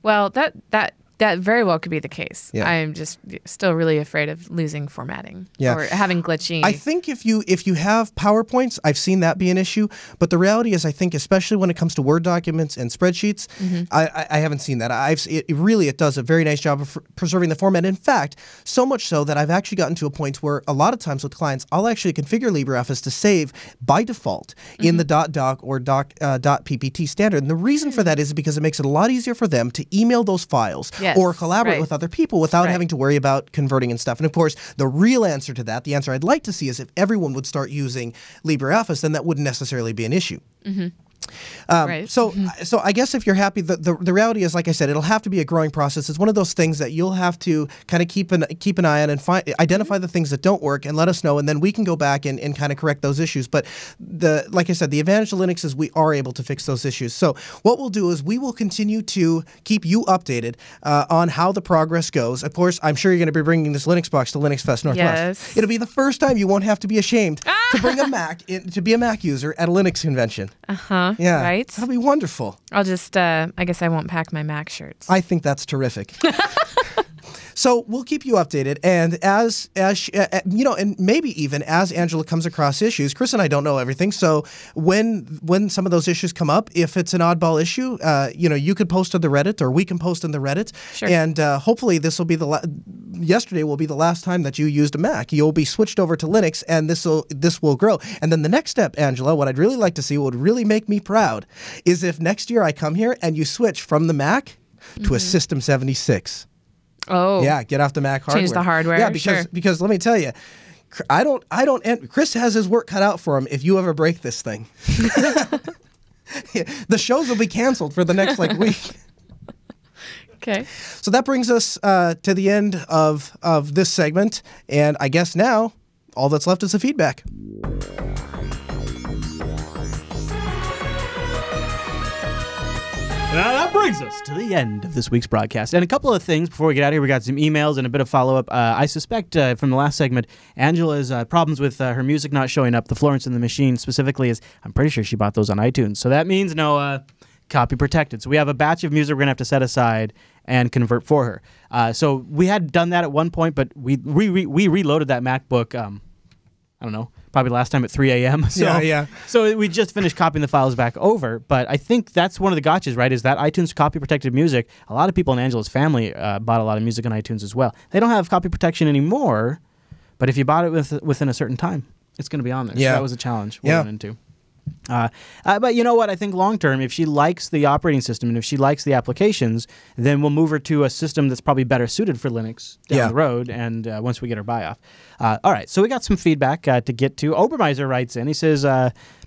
Well, that That very well could be the case. Yeah. I'm just still really afraid of losing formatting or having glitching. I think if you have PowerPoints, I've seen that be an issue. But the reality is, I think especially when it comes to Word documents and spreadsheets, I haven't seen that. It does a very nice job of preserving the format. In fact, so much so that I've actually gotten to a point where a lot of times with clients, I'll actually configure LibreOffice to save by default in the .doc or .ppt standard. And the reason for that is because it makes it a lot easier for them to email those files or collaborate with other people without having to worry about converting and stuff. And of course, the real answer to that, the answer I'd like to see, is if everyone would start using LibreOffice, then that wouldn't necessarily be an issue. So I guess if you're happy, the reality is, like I said, it'll have to be a growing process. It's one of those things that you'll have to kind of keep an eye on and identify the things that don't work and let us know, and then we can go back and kind of correct those issues. But like I said, the advantage of Linux is we are able to fix those issues. So what we'll do is we will continue to keep you updated on how the progress goes. Of course, I'm sure you're going to be bringing this Linux box to LinuxFest Northwest. Yes. It'll be the first time you won't have to be ashamed to bring a Mac to be a Mac user at a Linux convention. Yeah, right. That'll be wonderful. I'll just, I guess I won't pack my Mac shirts. I think that's terrific. So we'll keep you updated, and as and maybe even as Angela comes across issues, Chris and I don't know everything. So when some of those issues come up, if it's an oddball issue, you could post on the Reddit, or we can post on the Reddit, and hopefully this will be yesterday will be the last time that you used a Mac. You'll be switched over to Linux, and this will grow. And then the next step, Angela, what I'd really like to see, what would really make me proud, is if next year I come here and you switch from the Mac to a System 76. Oh. Yeah, get off the Mac hardware. Change the hardware. Yeah, because let me tell you, Chris has his work cut out for him if you ever break this thing. The shows will be canceled for the next week. Okay. So that brings us to the end of this segment, and I guess now all that's left is the feedback. Now that brings us to the end of this week's broadcast. And a couple of things before we get out of here. We got some emails and a bit of follow-up. I suspect from the last segment, Angela's problems with her music not showing up, the Florence and the Machine specifically, is I'm pretty sure she bought those on iTunes. So that means no copy protected. So we have a batch of music we're going to have to set aside and convert for her. So we had done that at one point, but we reloaded that MacBook, I don't know, probably last time at 3 a.m. So, So we just finished copying the files back over. But I think that's one of the gotchas, right, is that iTunes copy-protected music. A lot of people in Angela's family bought a lot of music on iTunes as well. They don't have copy protection anymore, but if you bought it within a certain time, it's going to be on there. Yeah. So that was a challenge we went into. But you know what? I think long-term, if she likes the operating system and if she likes the applications, then we'll move her to a system that's probably better suited for Linux down the road, and once we get her buy-off. All right, so we got some feedback to get to. Obermeiser writes in. He says,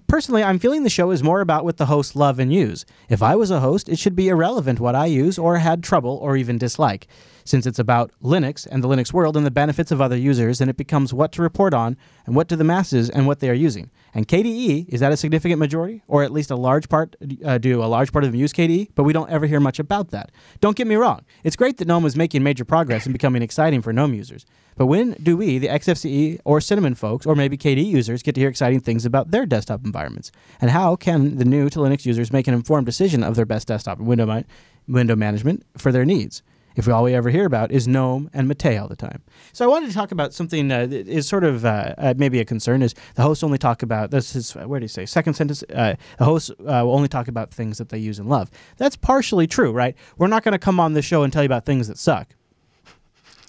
personally, I'm feeling the show is more about what the hosts love and use. If I was a host, it should be irrelevant what I use or had trouble or even dislike. Since it's about Linux and the Linux world and the benefits of other users, then it becomes what to report on and what to the masses and what they are using. And KDE, is that a significant majority? Or at least a large part, do a large part of them use KDE? But we don't ever hear much about that. Don't get me wrong. It's great that GNOME is making major progress and becoming exciting for GNOME users. But when do we, the XFCE or Cinnamon folks, or maybe KDE users, get to hear exciting things about their desktop environments? And how can the new to Linux users make an informed decision of their best desktop and window management for their needs? If all we ever hear about is GNOME and Mate all the time. So I wanted to talk about something that is sort of maybe a concern, is the hosts only talk about, this is, where do you say, second sentence, the hosts will only talk about things that they use and love. That's partially true, right? We're not going to come on this show and tell you about things that suck.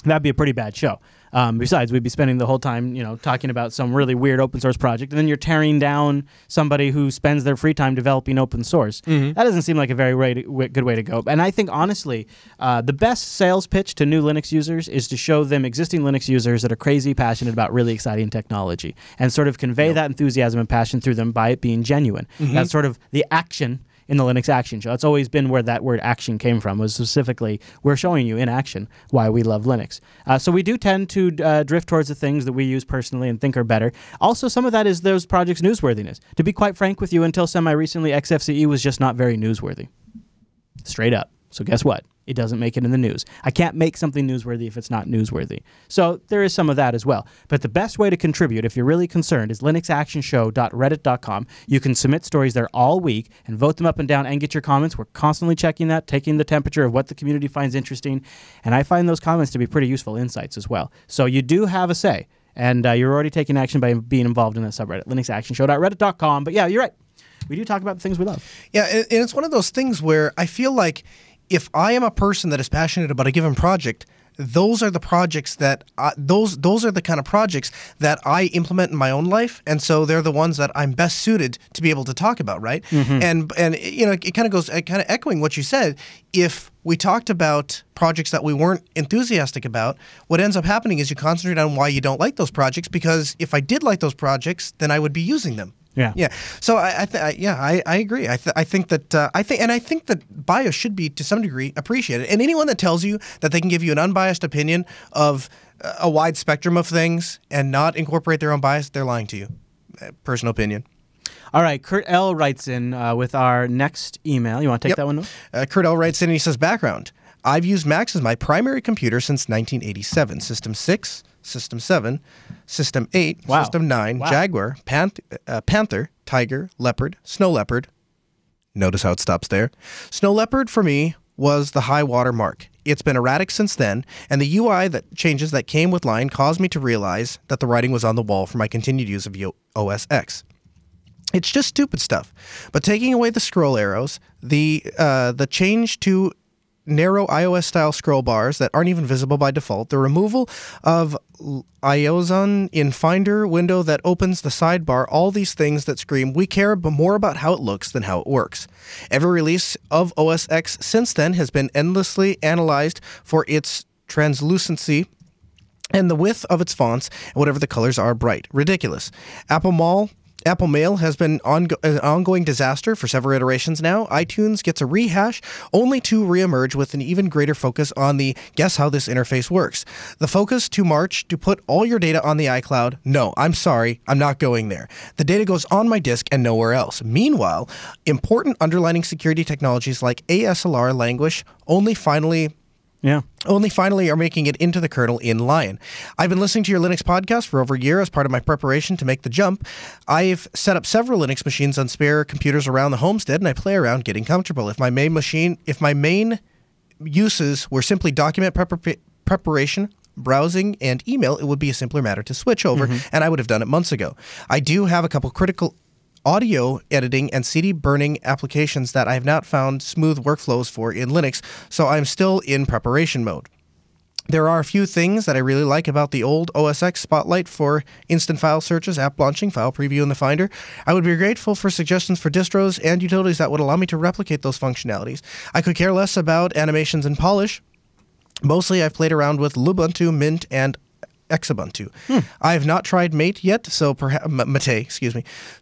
That'd be a pretty bad show. Besides, we'd be spending the whole time, talking about some really weird open source project, and then you're tearing down somebody who spends their free time developing open source. That doesn't seem like a very good way to go. And I think, honestly, the best sales pitch to new Linux users is to show them existing Linux users that are crazy passionate about really exciting technology, and sort of convey that enthusiasm and passion through them by it being genuine. That's sort of the action in the Linux Action Show. It's always been where that word action came from, was specifically, we're showing you in action why we love Linux. So we do tend to drift towards the things that we use personally and think are better. Also, some of that is those projects' newsworthiness. To be quite frank with you, until semi-recently, XFCE was just not very newsworthy. Straight up. So guess what? it doesn't make it in the news. I can't make something newsworthy if it's not newsworthy. So there is some of that as well. But the best way to contribute, if you're really concerned, is linuxactionshow.reddit.com. You can submit stories there all week and vote them up and down and get your comments. We're constantly checking that, taking the temperature of what the community finds interesting. And I find those comments to be pretty useful insights as well. So you do have a say. And you're already taking action by being involved in that subreddit, linuxactionshow.reddit.com. But yeah, you're right. We do talk about the things we love. Yeah, and it's one of those things where I feel like if I am a person that is passionate about a given project, those are the projects that those are the kind of projects that I implement in my own life, and so they're the ones that I'm best suited to be able to talk about, right? And you know, it kind of goes echoing what you said. If we talked about projects that we weren't enthusiastic about, what ends up happening is you concentrate on why you don't like those projects, because if I did like those projects, then I would be using them. Yeah. So I agree. I think that bias should be to some degree appreciated. And anyone that tells you that they can give you an unbiased opinion of a wide spectrum of things and not incorporate their own bias, they're lying to you. Personal opinion. All right. Kurt L. writes in with our next email. You want to take that one? Kurt L. writes in and he says, background. I've used Macs as my primary computer since 1987. System 6, System 7, System 8, System 9, Jaguar, Panther, Tiger, Leopard, Snow Leopard. Notice how it stops there. Snow Leopard, for me, was the high water mark. It's been erratic since then, and the UI changes that came with Lion caused me to realize that the writing was on the wall for my continued use of OS X. It's just stupid stuff. But taking away the scroll arrows, the change to narrow iOS-style scroll bars that aren't even visible by default, the removal of Iozon in Finder window that opens the sidebar, all these things that scream, we care more about how it looks than how it works. Every release of OS X since then has been endlessly analyzed for its translucency and the width of its fonts, and whatever the colors are bright. Ridiculous. Apple Mail has been an ongoing disaster for several iterations now. iTunes gets a rehash, only to reemerge with an even greater focus on the guess how this interface works. The focus to March to put all your data on the iCloud. No, I'm sorry, I'm not going there. The data goes on my disk and nowhere else. Meanwhile, important underlining security technologies like ASLR languish only finally are making it into the kernel in Lion. I've been listening to your Linux podcast for over a year as part of my preparation to make the jump. I've set up several Linux machines on spare computers around the homestead, and I play around getting comfortable. If my main uses were simply document preparation, browsing, and email, it would be a simpler matter to switch over, and I would have done it months ago. I do have a couple critical audio editing and CD burning applications that I have not found smooth workflows for in Linux, so I'm still in preparation mode. There are a few things that I really like about the old OS X Spotlight for instant file searches, app launching, file preview in the Finder. I would be grateful for suggestions for distros and utilities that would allow me to replicate those functionalities. I could care less about animations and polish. Mostly I've played around with Lubuntu, Mint, and Xubuntu. I have not tried Mate yet, so perhaps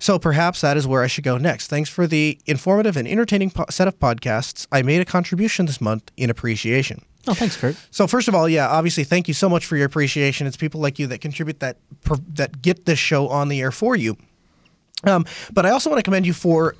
So perhaps that is where I should go next. Thanks for the informative and entertaining set of podcasts. I made a contribution this month in appreciation. Oh, thanks, Kurt. So first of all, obviously, thank you so much for your appreciation. It's people like you that contribute that get this show on the air for you. But I also want to commend you for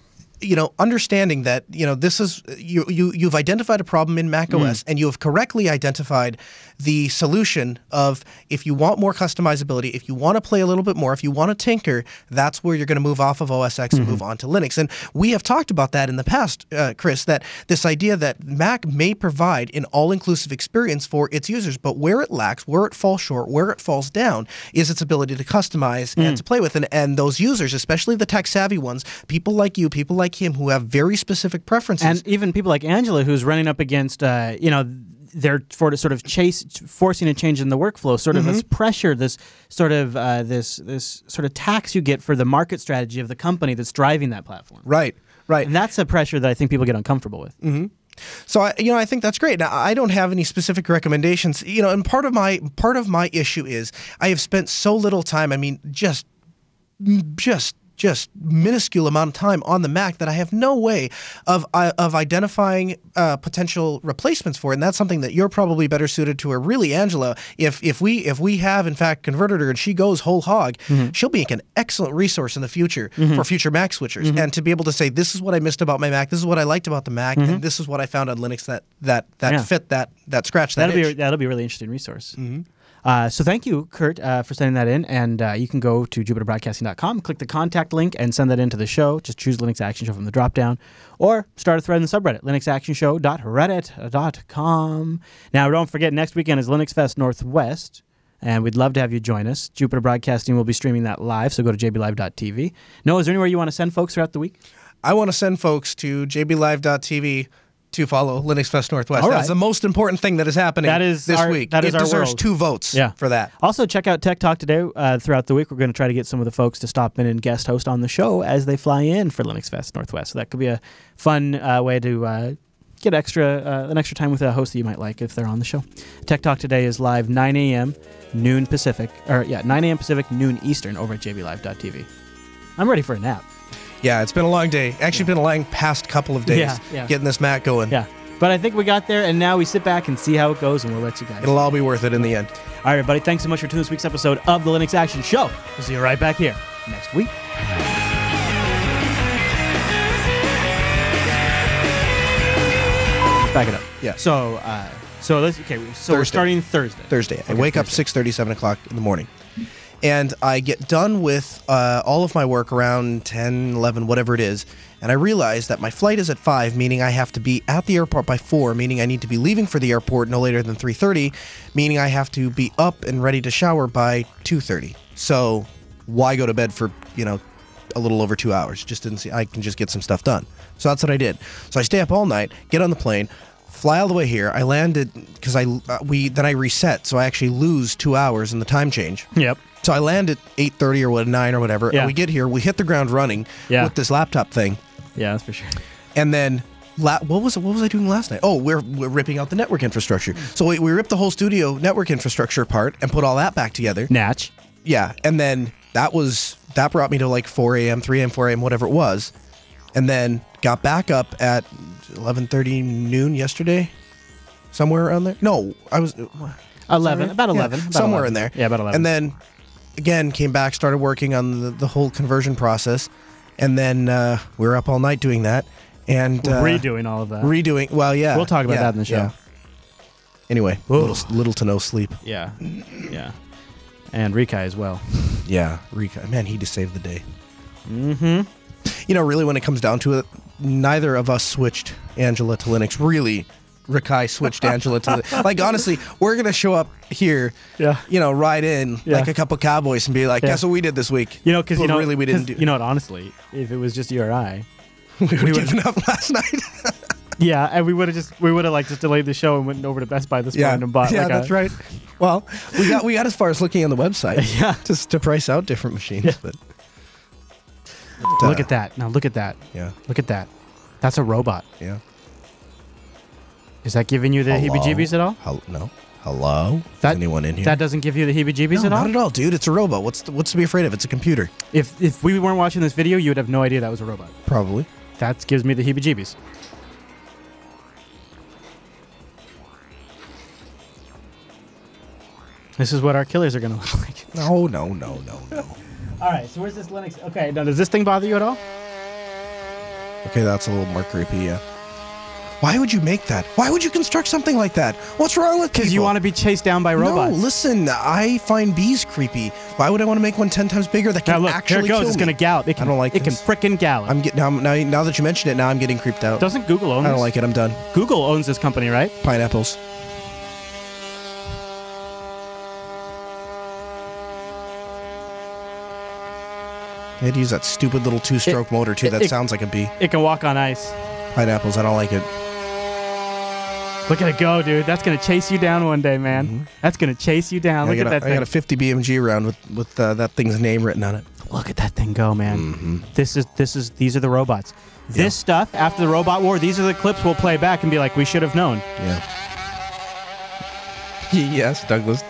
understanding that, this is you've identified a problem in macOS and you have correctly identified the solution of if you want more customizability, if you want to play a little bit more, if you want to tinker, that's where you're going to move off of OS X and move on to Linux. And we have talked about that in the past, Chris, that this idea that Mac may provide an all-inclusive experience for its users, but where it lacks, where it falls short, where it falls down is its ability to customize and to play with. And those users, especially the tech-savvy ones, people like you, people like him who have very specific preferences. And even people like Angela who's running up against, they're sort of forcing a change in the workflow, sort of this pressure, this sort of tax you get for the market strategy of the company that's driving that platform. Right. And that's a pressure that I think people get uncomfortable with. So I think that's great. Now I don't have any specific recommendations. And part of my issue is I have spent so little time. I mean, just just minuscule amount of time on the Mac that I have no way of identifying potential replacements for. And that's something that you're probably better suited to. Or really, Angela, if we have in fact converted her and she goes whole hog, she'll be an excellent resource in the future for future Mac switchers. And to be able to say, this is what I missed about my Mac, this is what I liked about the Mac, and this is what I found on Linux that fit that scratch that itch. That'll be a really interesting resource. So thank you, Kurt, for sending that in. And you can go to jupiterbroadcasting.com, click the contact link, and send that into the show. Just choose Linux Action Show from the drop-down. Or start a thread in the subreddit, linuxactionshow.reddit.com. Now, don't forget, next weekend is LinuxFest Northwest, and we'd love to have you join us. Jupiter Broadcasting will be streaming that live, so go to jblive.tv. Noah, is there anywhere you want to send folks throughout the week? I want to send folks to jblive.tv to follow LinuxFest Northwest. That's the most important thing that is happening this week. It deserves 2 votes for that. Also, check out Tech Talk today. Throughout the week, we're going to try to get some of the folks to stop in and guest host on the show as they fly in for LinuxFest Northwest. So that could be a fun way to get an extra time with a host that you might like if they're on the show. Tech Talk today is live 9 a.m., noon Pacific, 9 a.m. Pacific, noon Eastern over at jblive.tv. I'm ready for a nap. Yeah, it's been a long day. Actually, been a long past couple of days getting this Mac going. Yeah, but I think we got there, and now we sit back and see how it goes, and we'll let you guys. It'll all be worth it in the end. All right, everybody, thanks so much for tuning this week's episode of the Linux Action Show. We'll see you right back here next week. Back it up. Yeah. So we're starting Thursday. Thursday. I wake up 6:30, 7 o'clock in the morning. And I get done with all of my work around 10, 11, whatever it is, and I realize that my flight is at 5, meaning I have to be at the airport by 4, meaning I need to be leaving for the airport no later than 3:30, meaning I have to be up and ready to shower by 2:30. So why go to bed for, a little over 2 hours? Just didn't see. I can just get some stuff done. So that's what I did. So I stay up all night, get on the plane, fly all the way here. I landed because then I reset, so I actually lose 2 hours in the time change. Yep. So I land at 8:30 or 9 or whatever, and we get here, we hit the ground running with this laptop thing. Yeah, that's for sure. And then, what was I doing last night? Oh, we're ripping out the network infrastructure. So we ripped the whole studio network infrastructure apart and put all that back together. Natch. Yeah, and then that brought me to like 4 a.m., 3 a.m., 4 a.m., whatever it was, and then got back up at 11:30 noon yesterday, somewhere around there. No, I was 11, about 11, yeah, somewhere in there. Yeah, about 11. And then again came back, started working on the whole conversion process, and then we were up all night doing that and redoing all of that. Well, yeah, we'll talk about that in the show. Yeah. Anyway, little to no sleep. Yeah, yeah, and Rikai as well. Yeah, Rikai, man, he just saved the day. Mm-hmm. Really, when it comes down to it, neither of us switched Angela to Linux. Really, Rikai switched Angela to Linux. Like, honestly, we're going to show up here, ride in like a couple cowboys and be like, guess what we did this week? Because really we didn't do. You know what, honestly, if it was just you or I, we would have given up last night. Yeah, and we would have just delayed the show and went over to Best Buy this morning and bought. Yeah, that's right. Well, we got as far as looking on the website, just to price out different machines. But look at that! Now look at that! Yeah, look at that! That's a robot. Yeah. Is that giving you the heebie-jeebies at all? No. Hello? Anyone in here? That doesn't give you the heebie-jeebies at all? Not at all, dude. It's a robot. What's to be afraid of? It's a computer. If we weren't watching this video, you would have no idea that was a robot. Probably. That gives me the heebie-jeebies. This is what our killers are going to look like. No. All right, so where's this Linux? Okay, now does this thing bother you at all? Okay, that's a little more creepy, yeah. Why would you make that? Why would you construct something like that? What's wrong with people? Because you want to be chased down by robots. No, listen, I find bees creepy. Why would I want to make one 10 times bigger that can actually kill me? It's going to gallop. I don't like it. It can frickin' gallop. Now that you mention it, now I'm getting creeped out. Doesn't Google own this? I don't like it. I'm done. Google owns this company, right? Pineapples. I had to use that stupid little two-stroke motor, too. That sounds like a bee. It can walk on ice. Pineapples, I don't like it. Look at it go, dude. That's going to chase you down one day, man. Mm-hmm. That's going to chase you down. Look at that thing. I got a 50 BMG round with that thing's name written on it. Look at that thing go, man. Mm-hmm. These are the robots. Yeah. This stuff, after the robot war, these are the clips we'll play back and be like, we should have known. Yeah. Yes, Douglas.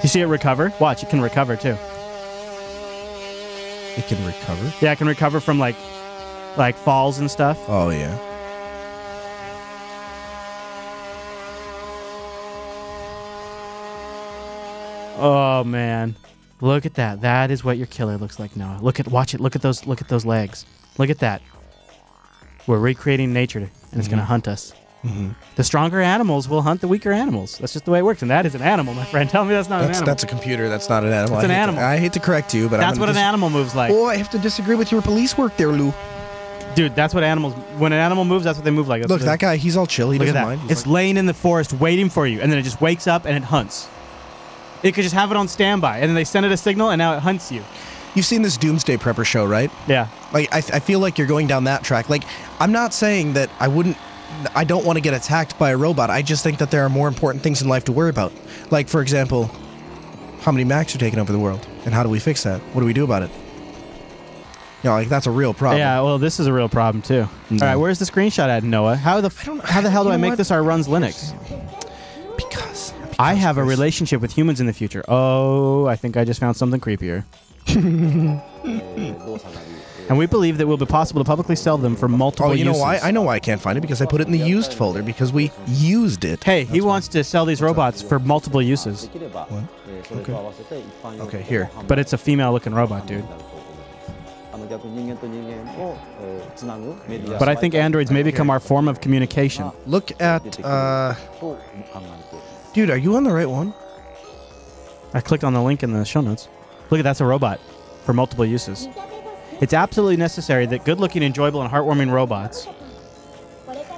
You see it recover? Watch, it can recover, too. It can recover? Yeah, it can recover from like falls and stuff. Oh, yeah. Oh, man. Look at that. That is what your killer looks like, Noah. Watch it. Look at those legs. Look at that. We're recreating nature, and it's going to hunt us. Mm-hmm. The stronger animals will hunt the weaker animals. That's just the way it works, and that is an animal, my friend. Tell me that's not an animal. That's a computer. That's not an animal. It's an animal. I hate to correct you, but that's what an animal moves like. Oh, I have to disagree with your police work there, Lou. Dude, that's what animals... When an animal moves, that's what they move like. Look, that guy, he's all chill. He doesn't mind. It's laying in the forest waiting for you, and then it just wakes up and it hunts. It could just have it on standby, and then they send it a signal, and now it hunts you. You've seen this Doomsday Prepper show, right? Yeah. Like, I feel like you're going down that track. Like, I'm not saying that I don't want to get attacked by a robot. I just think that there are more important things in life to worry about. Like, for example, how many Macs are taking over the world, and how do we fix that? What do we do about it? You know, like, that's a real problem. Yeah, well, this is a real problem, too. All right, where's the screenshot at, Noah? How the hell do I make this our runs Linux? Because I have a relationship with humans in the future. Oh, I think I just found something creepier. And we believe that it will be possible to publicly sell them for multiple uses. Oh, you know why? I know why I can't find it, because I put it in the used folder, because we used it. Hey, he wants to sell these robots for multiple uses. What? Okay, here. But it's a female-looking robot, dude. But I think androids may become our form of communication. Look at, dude, are you on the right one? I clicked on the link in the show notes. Look, that's a robot for multiple uses. It's absolutely necessary that good-looking, enjoyable, and heartwarming robots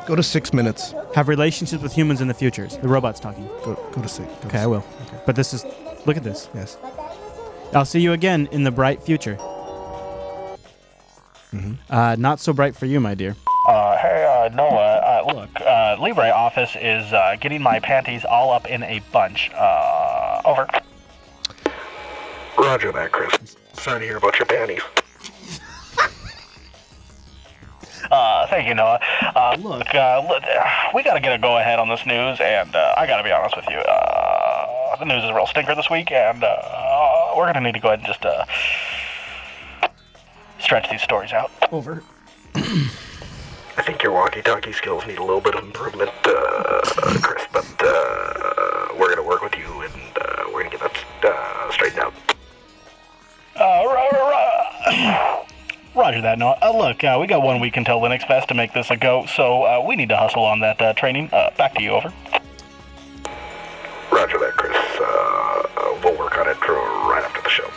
go to 6 minutes. Have relationships with humans in the future. The robot's talking. Go to 6. Okay, I will. Okay. But this is... Look at this. Yes. I'll see you again in the bright future. Mm-hmm. Not so bright for you, my dear. Hey, Noah, look, LibreOffice is getting my panties all up in a bunch. Over. Roger that, Chris. Sorry to hear about your panties. Thank you, Noah. Look, we gotta get a go-ahead on this news, and I gotta be honest with you. The news is a real stinker this week, and we're gonna need to go ahead and just stretch these stories out. Over. I think your walkie-talkie skills need a little bit of improvement, Chris, but we're going to work with you, and we're going to get that straightened out. Roger that, Noah. Look, we got 1 week until LinuxFest to make this a go, so we need to hustle on that training. Back to you, over. Roger that, Chris. We'll work on it right after the show.